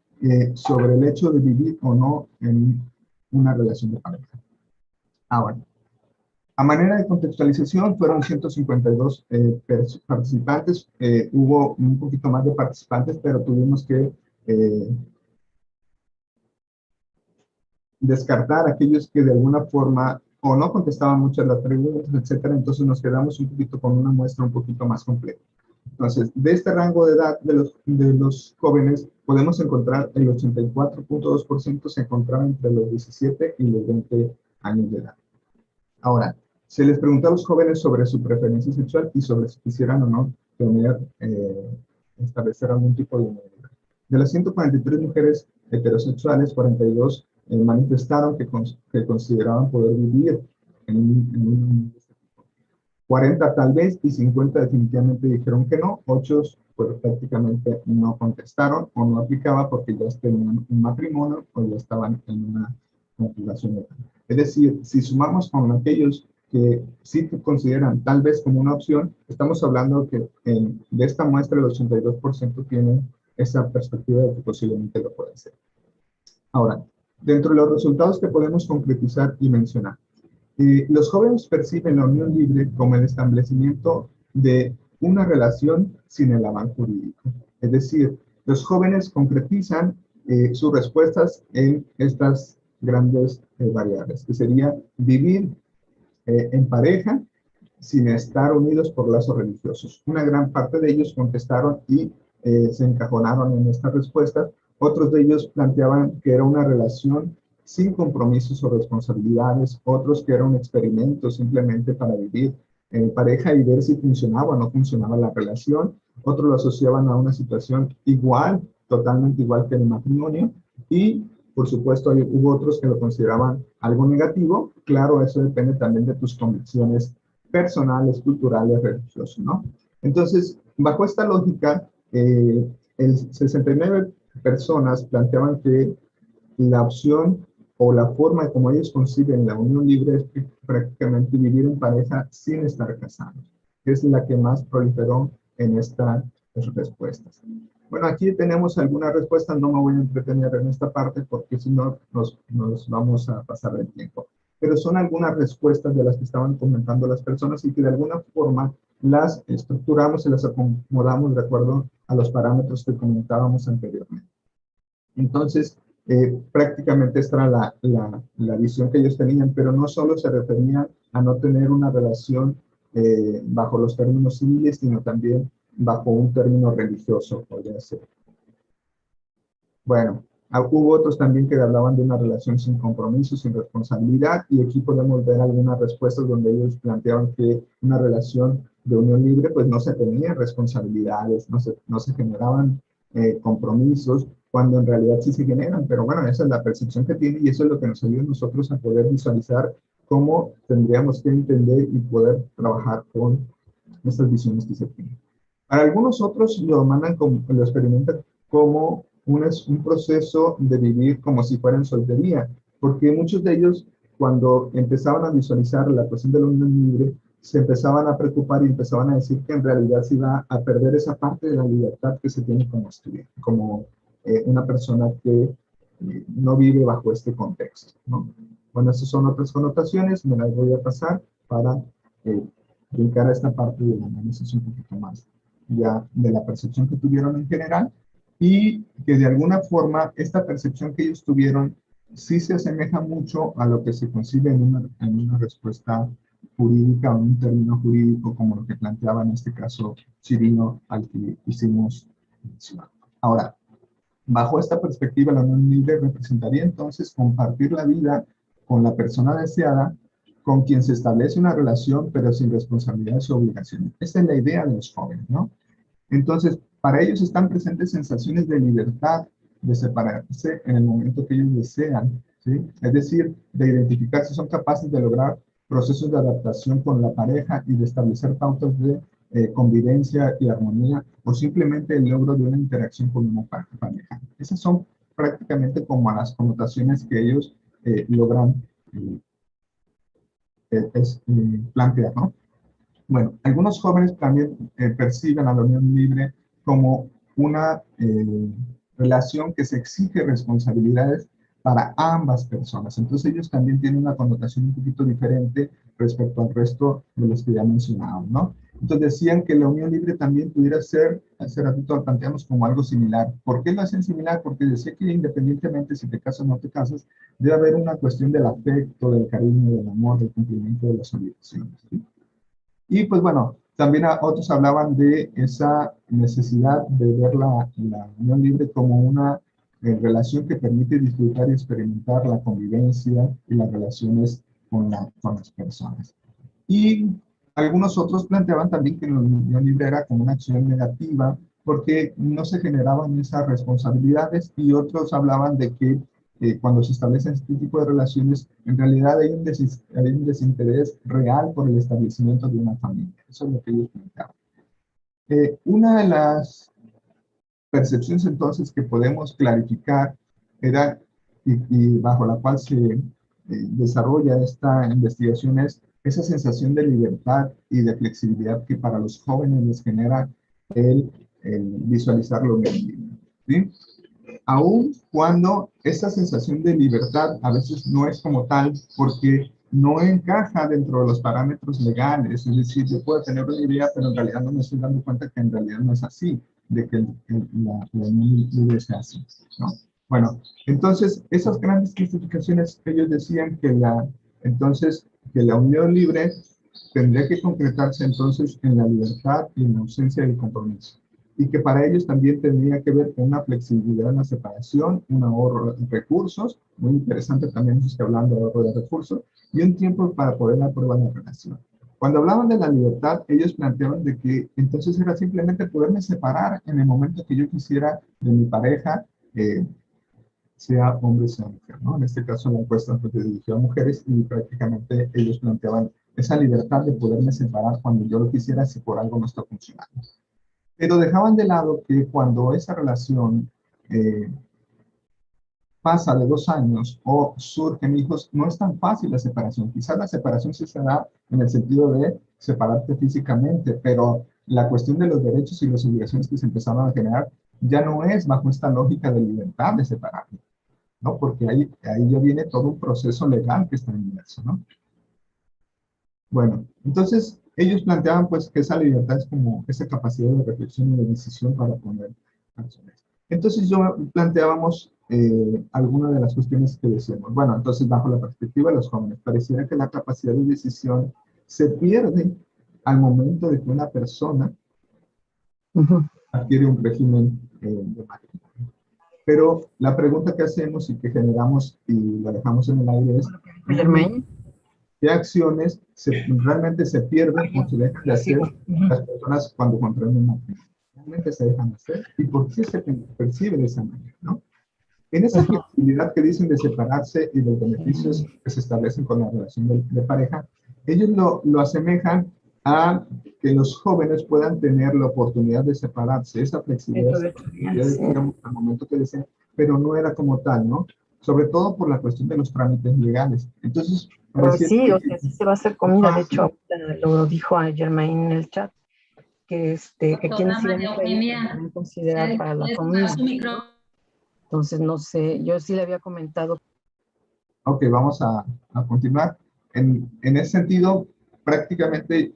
sobre el hecho de vivir o no en una relación de pareja. Ahora, a manera de contextualización, fueron 152 participantes. Hubo un poquito más de participantes, pero tuvimos que descartar a aquellos que de alguna forma o no contestaban muchas las preguntas, etcétera. Entonces nos quedamos un poquito con una muestra un poquito más completa. Entonces, de este rango de edad de los jóvenes, podemos encontrar el 84.2% se encontraba entre los 17 y los 20 años de edad. Ahora, se les preguntó a los jóvenes sobre su preferencia sexual y sobre si quisieran o no tener, establecer algún tipo de unidad. De las 143 mujeres heterosexuales, 42 manifestaron que consideraban poder vivir en un 40 tal vez y 50 definitivamente dijeron que no, 8 pues prácticamente no contestaron o no aplicaba porque ya tenían un matrimonio o ya estaban en una configuración legal. Es decir, si sumamos con aquellos que sí consideran tal vez como una opción, estamos hablando que de esta muestra el 82% tienen esa perspectiva de que posiblemente lo pueden ser. Ahora, dentro de los resultados que podemos concretizar y mencionar, los jóvenes perciben la unión libre como el establecimiento de una relación sin el avance jurídico. Es decir, los jóvenes concretizan sus respuestas en estas grandes variables, que sería vivir en pareja sin estar unidos por lazos religiosos. Una gran parte de ellos contestaron y se encajonaron en estas respuestas. Otros de ellos planteaban que era una relación sin compromisos o responsabilidades, otros que era un experimento simplemente para vivir en pareja y ver si funcionaba o no funcionaba la relación, otros lo asociaban a una situación igual, totalmente igual que el matrimonio, y por supuesto hubo otros que lo consideraban algo negativo. Claro, eso depende también de tus convicciones personales, culturales, religiosas, ¿no? Entonces, bajo esta lógica, el 69 personas planteaban que la opción o la forma como ellos conciben la unión libre es prácticamente vivir en pareja sin estar casados, que es la que más proliferó en estas respuestas. Bueno, aquí tenemos algunas respuestas, no me voy a entretener en esta parte porque si no nos vamos a pasar del tiempo. Pero son algunas respuestas de las que estaban comentando las personas y que de alguna forma las estructuramos y las acomodamos de acuerdo a los parámetros que comentábamos anteriormente. Entonces, prácticamente esta era la visión que ellos tenían, pero no solo se referían a no tener una relación bajo los términos civiles, sino también bajo un término religioso, podría ser. Bueno, hubo otros también que hablaban de una relación sin compromiso, sin responsabilidad, y aquí podemos ver algunas respuestas donde ellos planteaban que una relación de unión libre, pues no se tenían responsabilidades, no se generaban compromisos, cuando en realidad sí se generan, pero bueno, esa es la percepción que tiene y eso es lo que nos ayuda a nosotros a poder visualizar cómo tendríamos que entender y poder trabajar con estas visiones que se tienen. Para algunos otros lo experimentan como un proceso de vivir como si fuera en soltería, porque muchos de ellos cuando empezaban a visualizar la cuestión de la unión libre, se empezaban a preocupar y empezaban a decir que en realidad se iba a perder esa parte de la libertad que se tiene como estudiante, como una persona que no vive bajo este contexto, ¿no? Bueno, esas son otras connotaciones, me las voy a pasar para brincar a esta parte del análisis un poquito más ya de la percepción que tuvieron en general y que de alguna forma esta percepción que ellos tuvieron sí se asemeja mucho a lo que se concibe en una respuesta jurídica o en un término jurídico como lo que planteaba en este caso Chirino, al que hicimos mención. Ahora, bajo esta perspectiva, la unión libre representaría entonces compartir la vida con la persona deseada, con quien se establece una relación, pero sin responsabilidades o obligaciones. Esa es la idea de los jóvenes, ¿no? Entonces, para ellos están presentes sensaciones de libertad, de separarse en el momento que ellos desean, ¿sí? Es decir, de identificar si son capaces de lograr procesos de adaptación con la pareja y de establecer pautas de convivencia y armonía, o simplemente el logro de una interacción con una pareja. Esas son prácticamente como las connotaciones que ellos logran plantear, ¿no? Bueno, algunos jóvenes también perciben a la unión libre como una relación que se exige responsabilidades para ambas personas. Entonces ellos también tienen una connotación un poquito diferente respecto al resto de los que ya mencionamos, ¿no? Entonces decían que la unión libre también pudiera ser, hace ratito lo planteamos como algo similar. ¿Por qué lo hacen similar? Porque decía que independientemente si te casas o no te casas, debe haber una cuestión del afecto, del cariño, del amor, del cumplimiento de las obligaciones, ¿sí? Y pues bueno, también otros hablaban de esa necesidad de ver la unión libre como una relación que permite disfrutar y experimentar la convivencia y las relaciones con las personas. Y algunos otros planteaban también que la unión libre era como una acción negativa porque no se generaban esas responsabilidades, y otros hablaban de que cuando se establecen este tipo de relaciones, en realidad hay un desinterés real por el establecimiento de una familia. Eso es lo que ellos planteaban. Una de las percepciones entonces que podemos clarificar era, y bajo la cual se desarrolla esta investigación, es esa sensación de libertad y de flexibilidad que para los jóvenes les genera el visualizar lo libre, ¿sí? Aun cuando esa sensación de libertad a veces no es como tal, porque no encaja dentro de los parámetros legales. Es decir, yo puedo tener una idea, pero en realidad no me estoy dando cuenta que en realidad no es así, de que la unión libre se hace, ¿no? Bueno, entonces esas grandes justificaciones, ellos decían que la unión libre tendría que concretarse entonces en la libertad y en la ausencia del compromiso, y que para ellos también tendría que ver con una flexibilidad en la separación, un ahorro de recursos, muy interesante también los que hablan de ahorro de recursos, y un tiempo para poder aprobar la relación. Cuando hablaban de la libertad, ellos planteaban de que entonces era simplemente poderme separar en el momento que yo quisiera de mi pareja, sea hombre, sea mujer, ¿no? En este caso la encuesta pues, se dirigió a mujeres, y prácticamente ellos planteaban esa libertad de poderme separar cuando yo lo quisiera si por algo no está funcionando. Pero dejaban de lado que cuando esa relación pasa de 2 años o surgen hijos, no es tan fácil la separación. Quizás la separación sí se da en el sentido de separarte físicamente, pero la cuestión de los derechos y las obligaciones que se empezaron a generar ya no es bajo esta lógica de libertad de separarme, ¿no? Porque ahí ya viene todo un proceso legal que está inmerso, ¿no? Bueno, entonces ellos planteaban pues que esa libertad es como esa capacidad de reflexión y de decisión para poner acciones. Entonces planteábamos algunas de las cuestiones que decíamos. Bueno, entonces bajo la perspectiva de los jóvenes, pareciera que la capacidad de decisión se pierde al momento de que una persona adquiere un régimen de matrimonio. Pero la pregunta que hacemos y que generamos y la dejamos en el aire es ¿qué acciones realmente se pierden o se dejan de hacer las personas cuando contraen un matrimonio? ¿Realmente se dejan de hacer? ¿Y por qué se percibe de esa manera, no? En esa flexibilidad que dicen de separarse y los beneficios que se establecen con la relación de pareja, ellos lo asemejan a que los jóvenes puedan tener la oportunidad de separarse, esa flexibilidad, digamos, al momento que deseen, pero no era como tal, ¿no? Sobre todo por la cuestión de los trámites legales. Entonces, sí, o sea, sí se va a hacer comida. De hecho, lo dijo a Germain en el chat, que quienes iban a también considerar para la familia. Entonces, no sé, yo sí le había comentado. Ok, vamos a continuar. En ese sentido, prácticamente,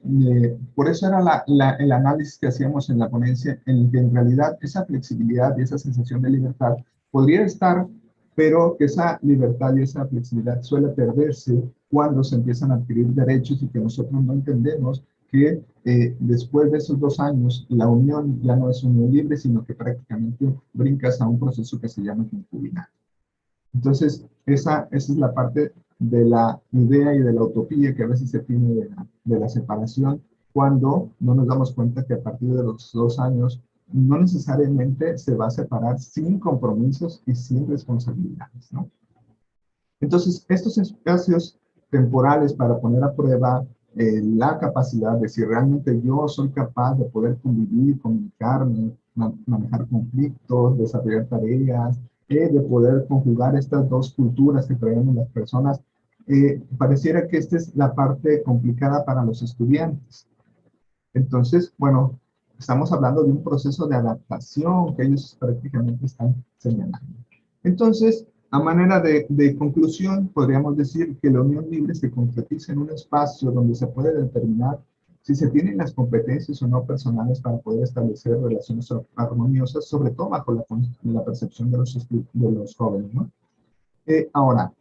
por eso era el análisis que hacíamos en la ponencia, en el que en realidad esa flexibilidad y esa sensación de libertad podría estar pero que esa libertad y esa flexibilidad suele perderse cuando se empiezan a adquirir derechos y que nosotros no entendemos que después de esos 2 años la unión ya no es unión libre, sino que prácticamente brincas a un proceso que se llama concubinato. Entonces, esa es la parte de la idea y de la utopía que a veces se tiene de la separación, cuando no nos damos cuenta que a partir de los 2 años no necesariamente se va a separar sin compromisos y sin responsabilidades, ¿no? Entonces, estos espacios temporales para poner a prueba la capacidad de si realmente yo soy capaz de poder convivir, comunicarme, manejar conflictos, desarrollar tareas, de poder conjugar estas dos culturas que traemos las personas, pareciera que esta es la parte complicada para los estudiantes. Entonces, bueno, estamos hablando de un proceso de adaptación que ellos prácticamente están señalando. Entonces, a manera de conclusión, podríamos decir que la unión libre se concretiza en un espacio donde se puede determinar si se tienen las competencias o no personales para poder establecer relaciones armoniosas, sobre todo bajo la percepción de los jóvenes, ¿no? Ahora,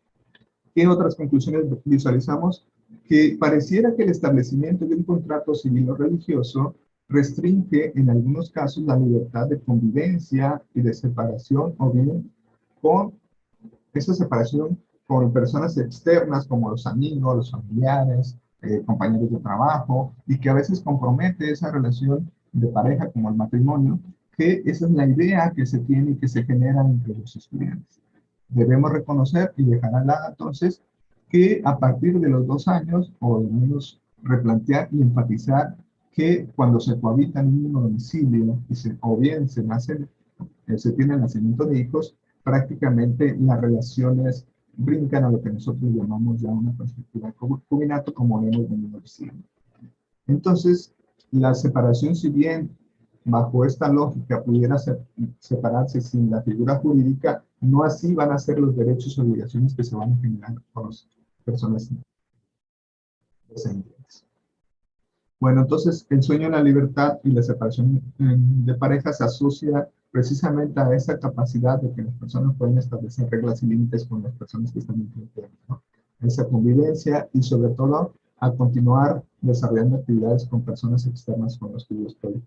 ¿qué otras conclusiones visualizamos? Que pareciera que el establecimiento de un contrato civil o religioso restringe en algunos casos la libertad de convivencia y de separación, o bien con esa separación con personas externas como los amigos, los familiares, compañeros de trabajo, y que a veces compromete esa relación de pareja como el matrimonio, que esa es la idea que se tiene y que se genera entre los estudiantes. Debemos reconocer y dejar al lado entonces que a partir de los 2 años, o al menos replantear y enfatizar que cuando se cohabita en un mismo domicilio, o bien se tiene el nacimiento de hijos, prácticamente las relaciones brincan a lo que nosotros llamamos ya una perspectiva de concubinato, como lo hemos venido diciendo. Entonces, la separación, si bien bajo esta lógica pudiera separarse sin la figura jurídica, no así van a ser los derechos y obligaciones que se van a generar con las personas descendientes. Bueno, entonces el sueño de la libertad y la separación de pareja se asocia precisamente a esa capacidad de que las personas pueden establecer reglas y límites con las personas que están enfrente, ¿no? Esa convivencia y sobre todo a continuar desarrollando actividades con personas externas con las que yo estoy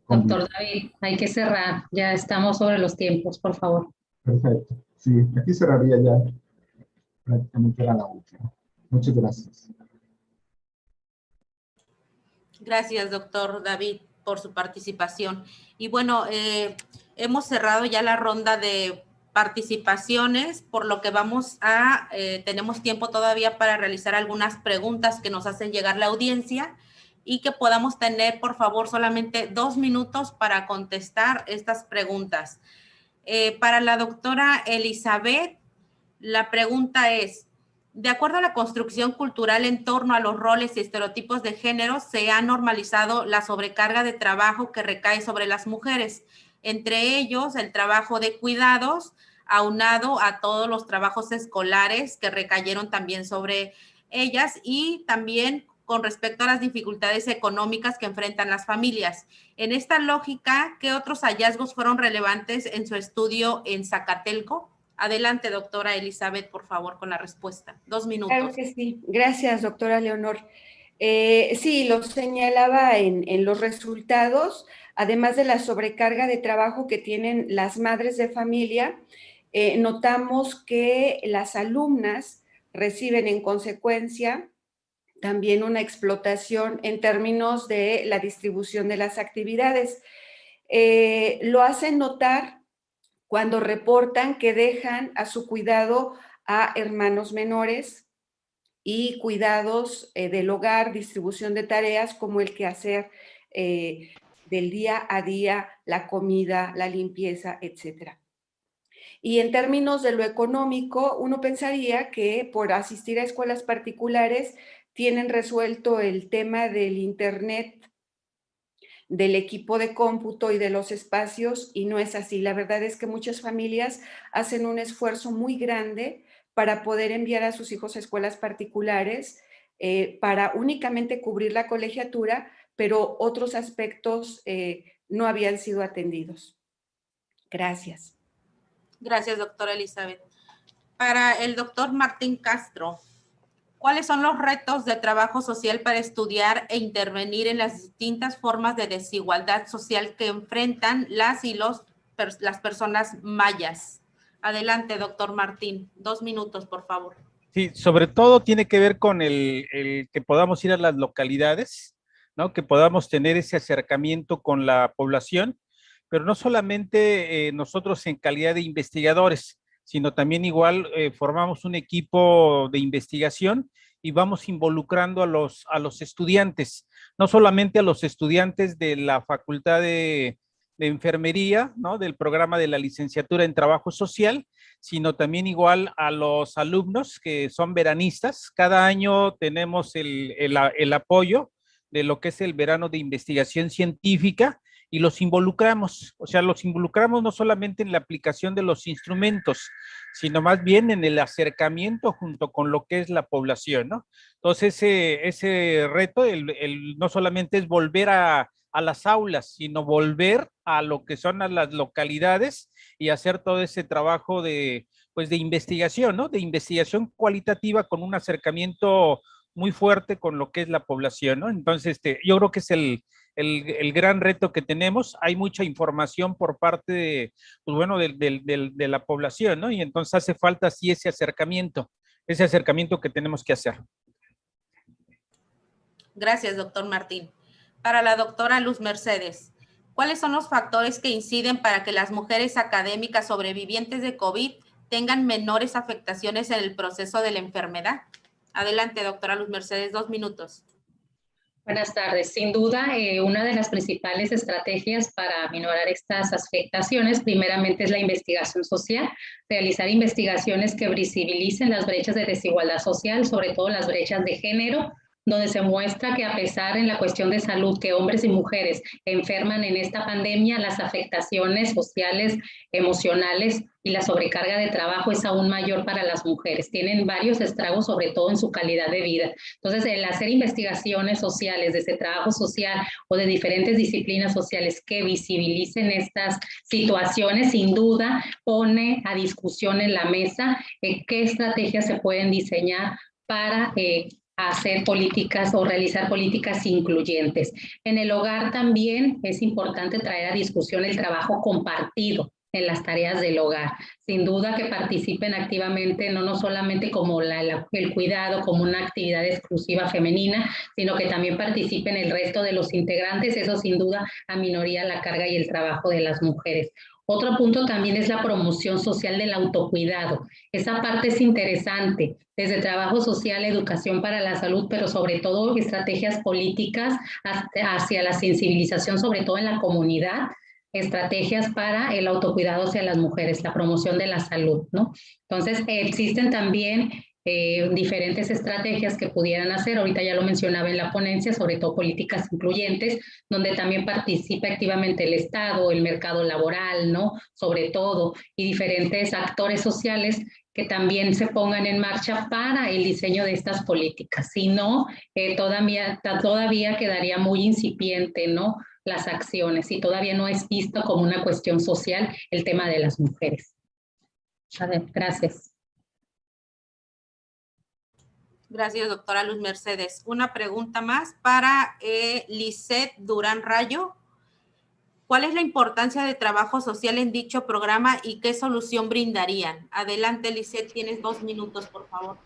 Doctor David, hay que cerrar, ya estamos sobre los tiempos, por favor. Perfecto, sí, aquí cerraría ya, prácticamente era la última. Muchas gracias. Gracias, doctor David, por su participación. Y bueno, hemos cerrado ya la ronda de participaciones, por lo que tenemos tiempo todavía para realizar algunas preguntas que nos hacen llegar la audiencia y que podamos tener, por favor, solamente 2 minutos para contestar estas preguntas. Para la doctora Elizabeth, la pregunta es: de acuerdo a la construcción cultural en torno a los roles y estereotipos de género, se ha normalizado la sobrecarga de trabajo que recae sobre las mujeres, entre ellos el trabajo de cuidados, aunado a todos los trabajos escolares que recayeron también sobre ellas, y también con respecto a las dificultades económicas que enfrentan las familias. En esta lógica, ¿qué otros hallazgos fueron relevantes en su estudio en Zacatelco? Adelante, doctora Elizabeth, por favor, con la respuesta. 2 minutos. Claro que sí. Gracias, doctora Leonor. Sí, lo señalaba en los resultados, además de la sobrecarga de trabajo que tienen las madres de familia, notamos que las alumnas reciben en consecuencia también una explotación en términos de la distribución de las actividades. Lo hacen notar cuando reportan que dejan a su cuidado a hermanos menores y cuidados del hogar, distribución de tareas como el quehacer del día a día, la comida, la limpieza, etc. Y en términos de lo económico, uno pensaría que por asistir a escuelas particulares tienen resuelto el tema del internet, del equipo de cómputo y de los espacios, y no es así. La verdad es que muchas familias hacen un esfuerzo muy grande para poder enviar a sus hijos a escuelas particulares para únicamente cubrir la colegiatura, pero otros aspectos no habían sido atendidos. Gracias. Gracias, doctora Elizabeth. Para el doctor Martín Castro, ¿cuáles son los retos de trabajo social para estudiar e intervenir en las distintas formas de desigualdad social que enfrentan las personas mayas? Adelante, doctor Martín. 2 minutos, por favor. Sí, sobre todo tiene que ver con el que podamos ir a las localidades, ¿no? Que podamos tener ese acercamiento con la población, pero no solamente nosotros en calidad de investigadores, sino también igual formamos un equipo de investigación y vamos involucrando a los estudiantes, no solamente a los estudiantes de la Facultad de Enfermería, ¿no? Del programa de la licenciatura en Trabajo Social, sino también igual a los alumnos que son veranistas. Cada año tenemos el apoyo de lo que es el verano de investigación científica y los involucramos, o sea, los involucramos no solamente en la aplicación de los instrumentos, sino más bien en el acercamiento junto con lo que es la población, ¿no? Entonces, ese reto, no solamente es volver a las aulas, sino volver a lo que son a las localidades y hacer todo ese trabajo de investigación, ¿no? De investigación cualitativa con un acercamiento muy fuerte con lo que es la población, ¿no? Entonces, yo creo que es el gran reto que tenemos. Hay mucha información por parte de la población, ¿no? Y entonces hace falta sí ese acercamiento que tenemos que hacer. Gracias, doctor Martín. Para la doctora Luz Mercedes, ¿cuáles son los factores que inciden para que las mujeres académicas sobrevivientes de COVID tengan menores afectaciones en el proceso de la enfermedad? Adelante, doctora Luz Mercedes, 2 minutos. Buenas tardes. Sin duda, una de las principales estrategias para minorar estas afectaciones, primeramente, es la investigación social, realizar investigaciones que visibilicen las brechas de desigualdad social, sobre todo las brechas de género, donde se muestra que a pesar en la cuestión de salud que hombres y mujeres enferman en esta pandemia, las afectaciones sociales, emocionales y la sobrecarga de trabajo es aún mayor para las mujeres. Tienen varios estragos, sobre todo en su calidad de vida. Entonces, el hacer investigaciones sociales desde trabajo social o de diferentes disciplinas sociales que visibilicen estas situaciones, sin duda, pone a discusión en la mesa qué estrategias se pueden diseñar para hacer políticas o realizar políticas incluyentes. En el hogar también es importante traer a discusión el trabajo compartido en las tareas del hogar. Sin duda que participen activamente, no solamente como el cuidado, como una actividad exclusiva femenina, sino que también participen el resto de los integrantes. Eso sin duda aminoría la carga y el trabajo de las mujeres. Otro punto también es la promoción social del autocuidado. Esa parte es interesante, desde trabajo social, educación para la salud, pero sobre todo estrategias políticas hacia la sensibilización, sobre todo en la comunidad, estrategias para el autocuidado hacia las mujeres, la promoción de la salud, ¿no? Entonces, existen también diferentes estrategias que pudieran hacer, ahorita ya lo mencionaba en la ponencia, sobre todo políticas incluyentes, donde también participa activamente el Estado, el mercado laboral, ¿no? Sobre todo, y diferentes actores sociales que también se pongan en marcha para el diseño de estas políticas. Si no, todavía quedaría muy incipiente, ¿no? Las acciones, y todavía no es visto como una cuestión social el tema de las mujeres. A ver, gracias. Gracias, doctora Luz Mercedes. Una pregunta más para Lisette Durán Rayo. ¿Cuál es la importancia de trabajo social en dicho programa y qué solución brindarían? Adelante, Lisette, tienes 2 minutos, por favor.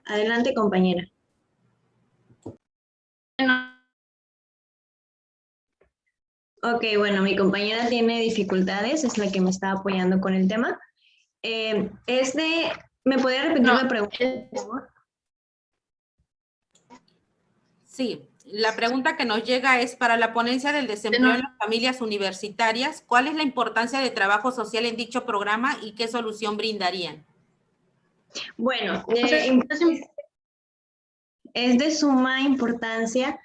Adelante, compañera. Ok, bueno, mi compañera tiene dificultades, es la que me está apoyando con el tema. ¿Me podría repetir la pregunta, por favor? Sí, la pregunta que nos llega es, para la ponencia del desempleo en las familias universitarias, ¿cuál es la importancia de trabajo social en dicho programa y qué solución brindarían? Bueno, es de suma importancia,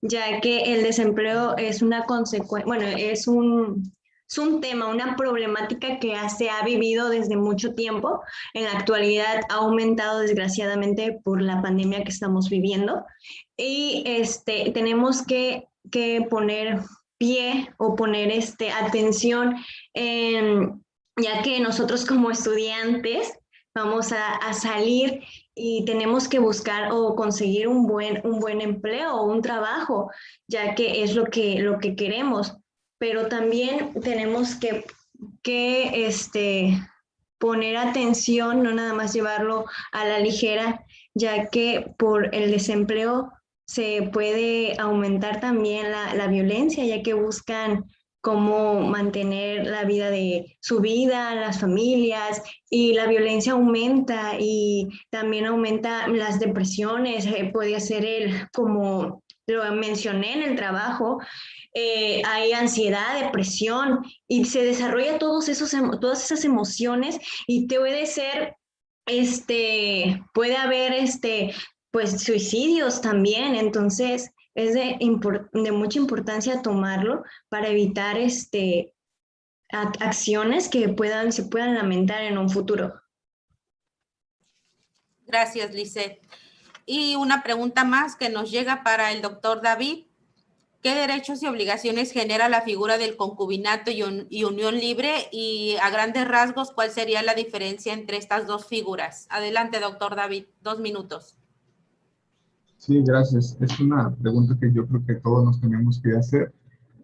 ya que el desempleo es una consecuencia, bueno, es un tema, una problemática que se ha vivido desde mucho tiempo. En la actualidad ha aumentado desgraciadamente por la pandemia que estamos viviendo, y tenemos que que poner pie o poner atención, ya que nosotros como estudiantes vamos a salir y tenemos que buscar o conseguir un buen empleo o un trabajo, ya que es lo que queremos. Pero también tenemos que poner atención, no nada más llevarlo a la ligera, ya que por el desempleo se puede aumentar también la violencia, ya que buscan cómo mantener la vida de su vida, las familias, y la violencia aumenta y también aumenta las depresiones, puede ser como lo mencioné en el trabajo, hay ansiedad, depresión, y se desarrolla todas esas emociones, y puede ser, puede haber, pues suicidios también. Entonces es de mucha importancia tomarlo para evitar acciones que se puedan lamentar en un futuro. Gracias, Lisette. Y una pregunta más que nos llega para el doctor David. ¿Qué derechos y obligaciones genera la figura del concubinato y unión libre? Y a grandes rasgos, ¿cuál sería la diferencia entre estas dos figuras? Adelante, doctor David, 2 minutos. Sí, gracias. Es una pregunta que yo creo que todos nos tenemos que hacer.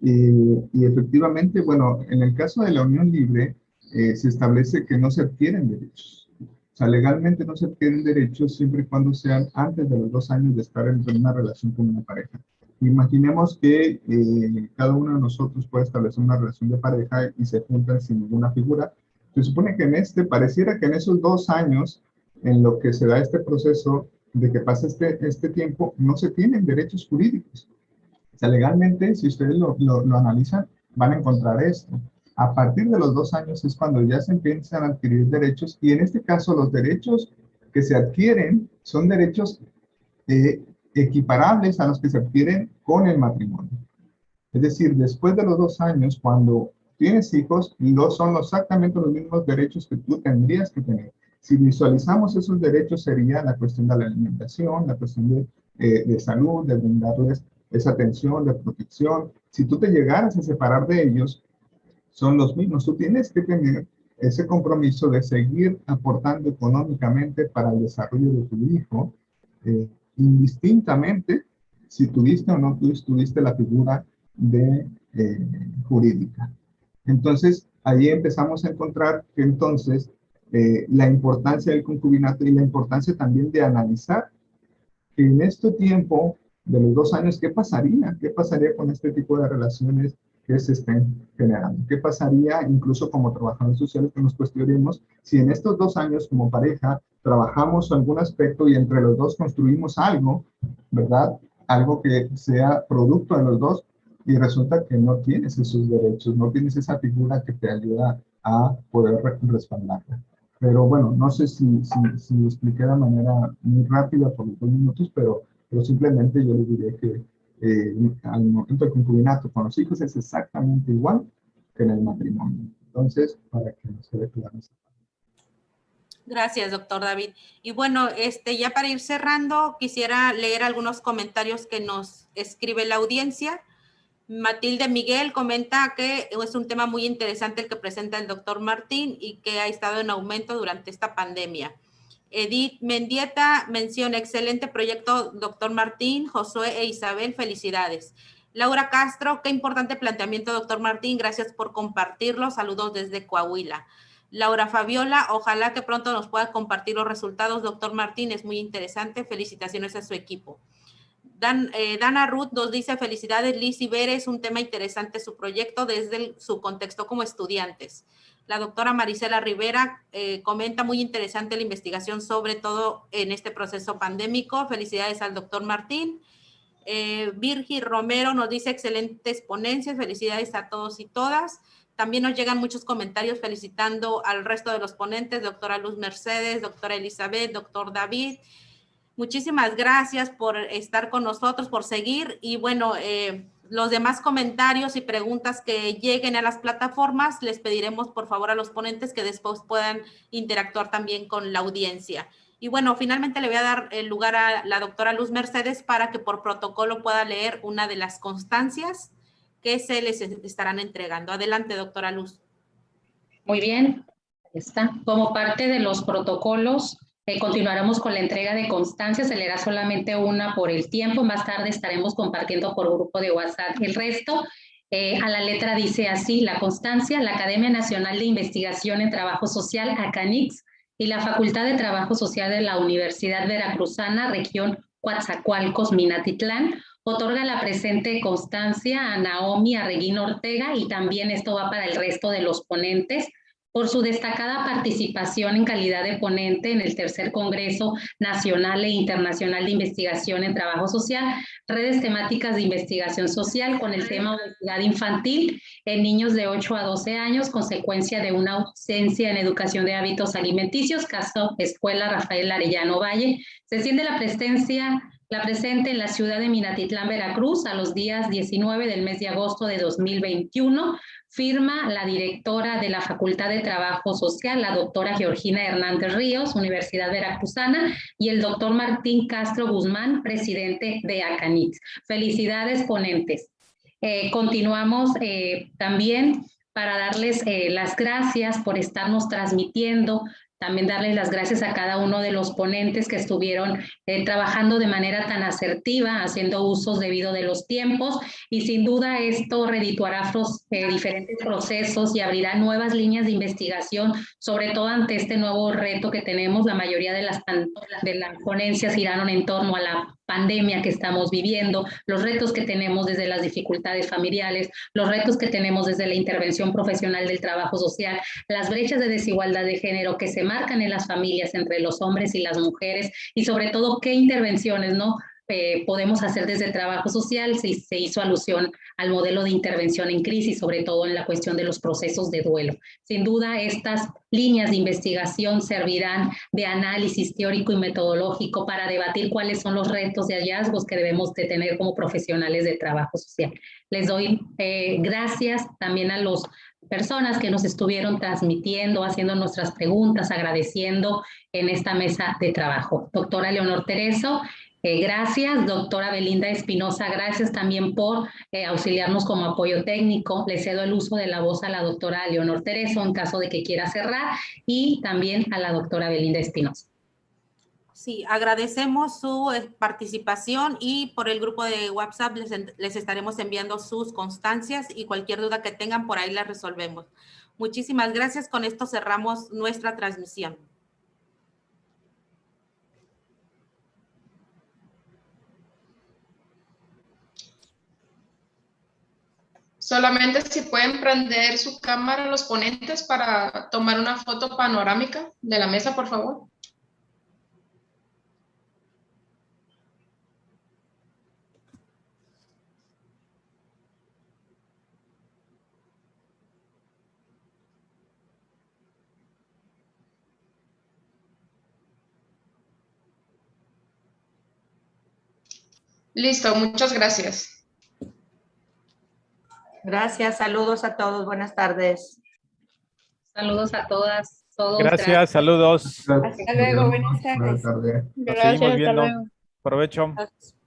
Y efectivamente, bueno, en el caso de la unión libre, se establece que no se adquieren derechos. O sea, legalmente no se adquieren derechos siempre y cuando sean antes de los 2 años de estar en una relación con una pareja. Imaginemos que cada uno de nosotros puede establecer una relación de pareja y se juntan sin ninguna figura. Se supone que pareciera que en esos 2 años, en lo que se da este proceso de que pasa este tiempo, no se tienen derechos jurídicos. O sea, legalmente, si ustedes lo analizan, van a encontrar esto. A partir de los 2 años es cuando ya se empiezan a adquirir derechos, y en este caso los derechos que se adquieren son derechos equiparables a los que se adquieren con el matrimonio. Es decir, después de los 2 años, cuando tienes hijos, no son exactamente los mismos derechos que tú tendrías que tener. Si visualizamos esos derechos, sería la cuestión de la alimentación, la cuestión de salud, de brindarles esa atención, de protección. Si tú te llegaras a separar de ellos, son los mismos. Tú tienes que tener ese compromiso de seguir aportando económicamente para el desarrollo de tu hijo, indistintamente si tuviste o no tuviste la figura jurídica. Entonces, ahí empezamos a encontrar que entonces la importancia del concubinato y la importancia también de analizar que en este tiempo de los 2 años, ¿qué pasaría? ¿Qué pasaría con este tipo de relaciones que se estén generando? ¿Qué pasaría incluso como trabajadores sociales que nos cuestionemos si en estos 2 años como pareja trabajamos algún aspecto y entre los dos construimos algo, ¿verdad? Algo que sea producto de los dos, y resulta que no tienes esos derechos, no tienes esa figura que te ayuda a poder respaldarla. Pero bueno, no sé si lo expliqué de manera muy rápida por los 2 minutos, pero simplemente yo les diré que al momento del concubinato con los hijos es exactamente igual que en el matrimonio. Entonces, para que nos quede claro esa parte. Gracias, doctor David. Y bueno, ya para ir cerrando, quisiera leer algunos comentarios que nos escribe la audiencia. Matilde Miguel comenta que es un tema muy interesante el que presenta el doctor Martín y que ha estado en aumento durante esta pandemia. Edith Mendieta menciona, excelente proyecto, doctor Martín, Josué e Isabel, felicidades. Laura Castro, qué importante planteamiento, doctor Martín, gracias por compartirlo, saludos desde Coahuila. Laura Fabiola, ojalá que pronto nos pueda compartir los resultados, doctor Martín, es muy interesante, felicitaciones a su equipo. Dana Ruth nos dice, felicidades Liz y Bere, es un tema interesante su proyecto desde su contexto como estudiantes. La doctora Marisela Rivera comenta, muy interesante la investigación, sobre todo en este proceso pandémico. Felicidades al doctor Martín. Virgi Romero nos dice, excelentes ponencias, felicidades a todos y todas. También nos llegan muchos comentarios felicitando al resto de los ponentes, doctora Luz Mercedes, doctora Elizabeth, doctor David. Muchísimas gracias por estar con nosotros, por seguir. Y bueno, los demás comentarios y preguntas que lleguen a las plataformas, les pediremos por favor a los ponentes que después puedan interactuar también con la audiencia. Y bueno, finalmente le voy a dar el lugar a la doctora Luz Mercedes para que por protocolo pueda leer una de las constancias que se les estarán entregando. Adelante, doctora Luz. Muy bien, ahí está. Como parte de los protocolos, continuaremos con la entrega de constancias. Se leerá solamente una por el tiempo. Más tarde estaremos compartiendo por grupo de WhatsApp el resto. A la letra dice así: la constancia, la Academia Nacional de Investigación en Trabajo Social, ACANIX, y la Facultad de Trabajo Social de la Universidad Veracruzana, región Coatzacoalcos, Minatitlán, otorga la presente constancia a Naomi Arreguín Ortega, y también esto va para el resto de los ponentes, por su destacada participación en calidad de ponente en el tercer Congreso Nacional e Internacional de Investigación en Trabajo Social, redes temáticas de investigación social con el tema obesidad infantil en niños de 8 a 12 años, consecuencia de una ausencia en educación de hábitos alimenticios, caso Escuela Rafael Arellano Valle. Se extiende la presente en la ciudad de Minatitlán, Veracruz, a los días 19 del mes de agosto de 2021. Firma la directora de la Facultad de Trabajo Social, la doctora Georgina Hernández Ríos, Universidad Veracruzana, y el doctor Martín Castro Guzmán, presidente de ACANIX. Felicidades, ponentes. Continuamos también para darles las gracias por estarnos transmitiendo. También darles las gracias a cada uno de los ponentes que estuvieron trabajando de manera tan asertiva, haciendo usos debido de los tiempos, y sin duda esto redituará diferentes procesos y abrirá nuevas líneas de investigación, sobre todo ante este nuevo reto que tenemos. La mayoría de las ponencias giraron en torno a la pandemia que estamos viviendo, los retos que tenemos desde las dificultades familiares, los retos que tenemos desde la intervención profesional del trabajo social, las brechas de desigualdad de género que se marcan en las familias entre los hombres y las mujeres, y sobre todo qué intervenciones podemos hacer desde el trabajo social. Se hizo alusión al modelo de intervención en crisis, sobre todo en la cuestión de los procesos de duelo. Sin duda, estas líneas de investigación servirán de análisis teórico y metodológico para debatir cuáles son los retos y hallazgos que debemos de tener como profesionales de trabajo social. Les doy gracias también a las personas que nos estuvieron transmitiendo, haciendo nuestras preguntas, agradeciendo en esta mesa de trabajo. Doctora Leonor Tereso, gracias. Doctora Belinda Espinosa, gracias también por auxiliarnos como apoyo técnico. Le cedo el uso de la voz a la doctora Leonor Tereso en caso de que quiera cerrar, y también a la doctora Belinda Espinosa. Sí, agradecemos su participación, y por el grupo de WhatsApp les estaremos enviando sus constancias, y cualquier duda que tengan por ahí la resolvemos. Muchísimas gracias. Con esto cerramos nuestra transmisión. Solamente si pueden prender su cámara los ponentes para tomar una foto panorámica de la mesa, por favor. Listo, muchas gracias. Gracias, saludos a todos, buenas tardes. Saludos a todas, todos. Gracias, saludos. Hasta luego, buenas tardes. Nos seguimos viendo. Provecho. Gracias.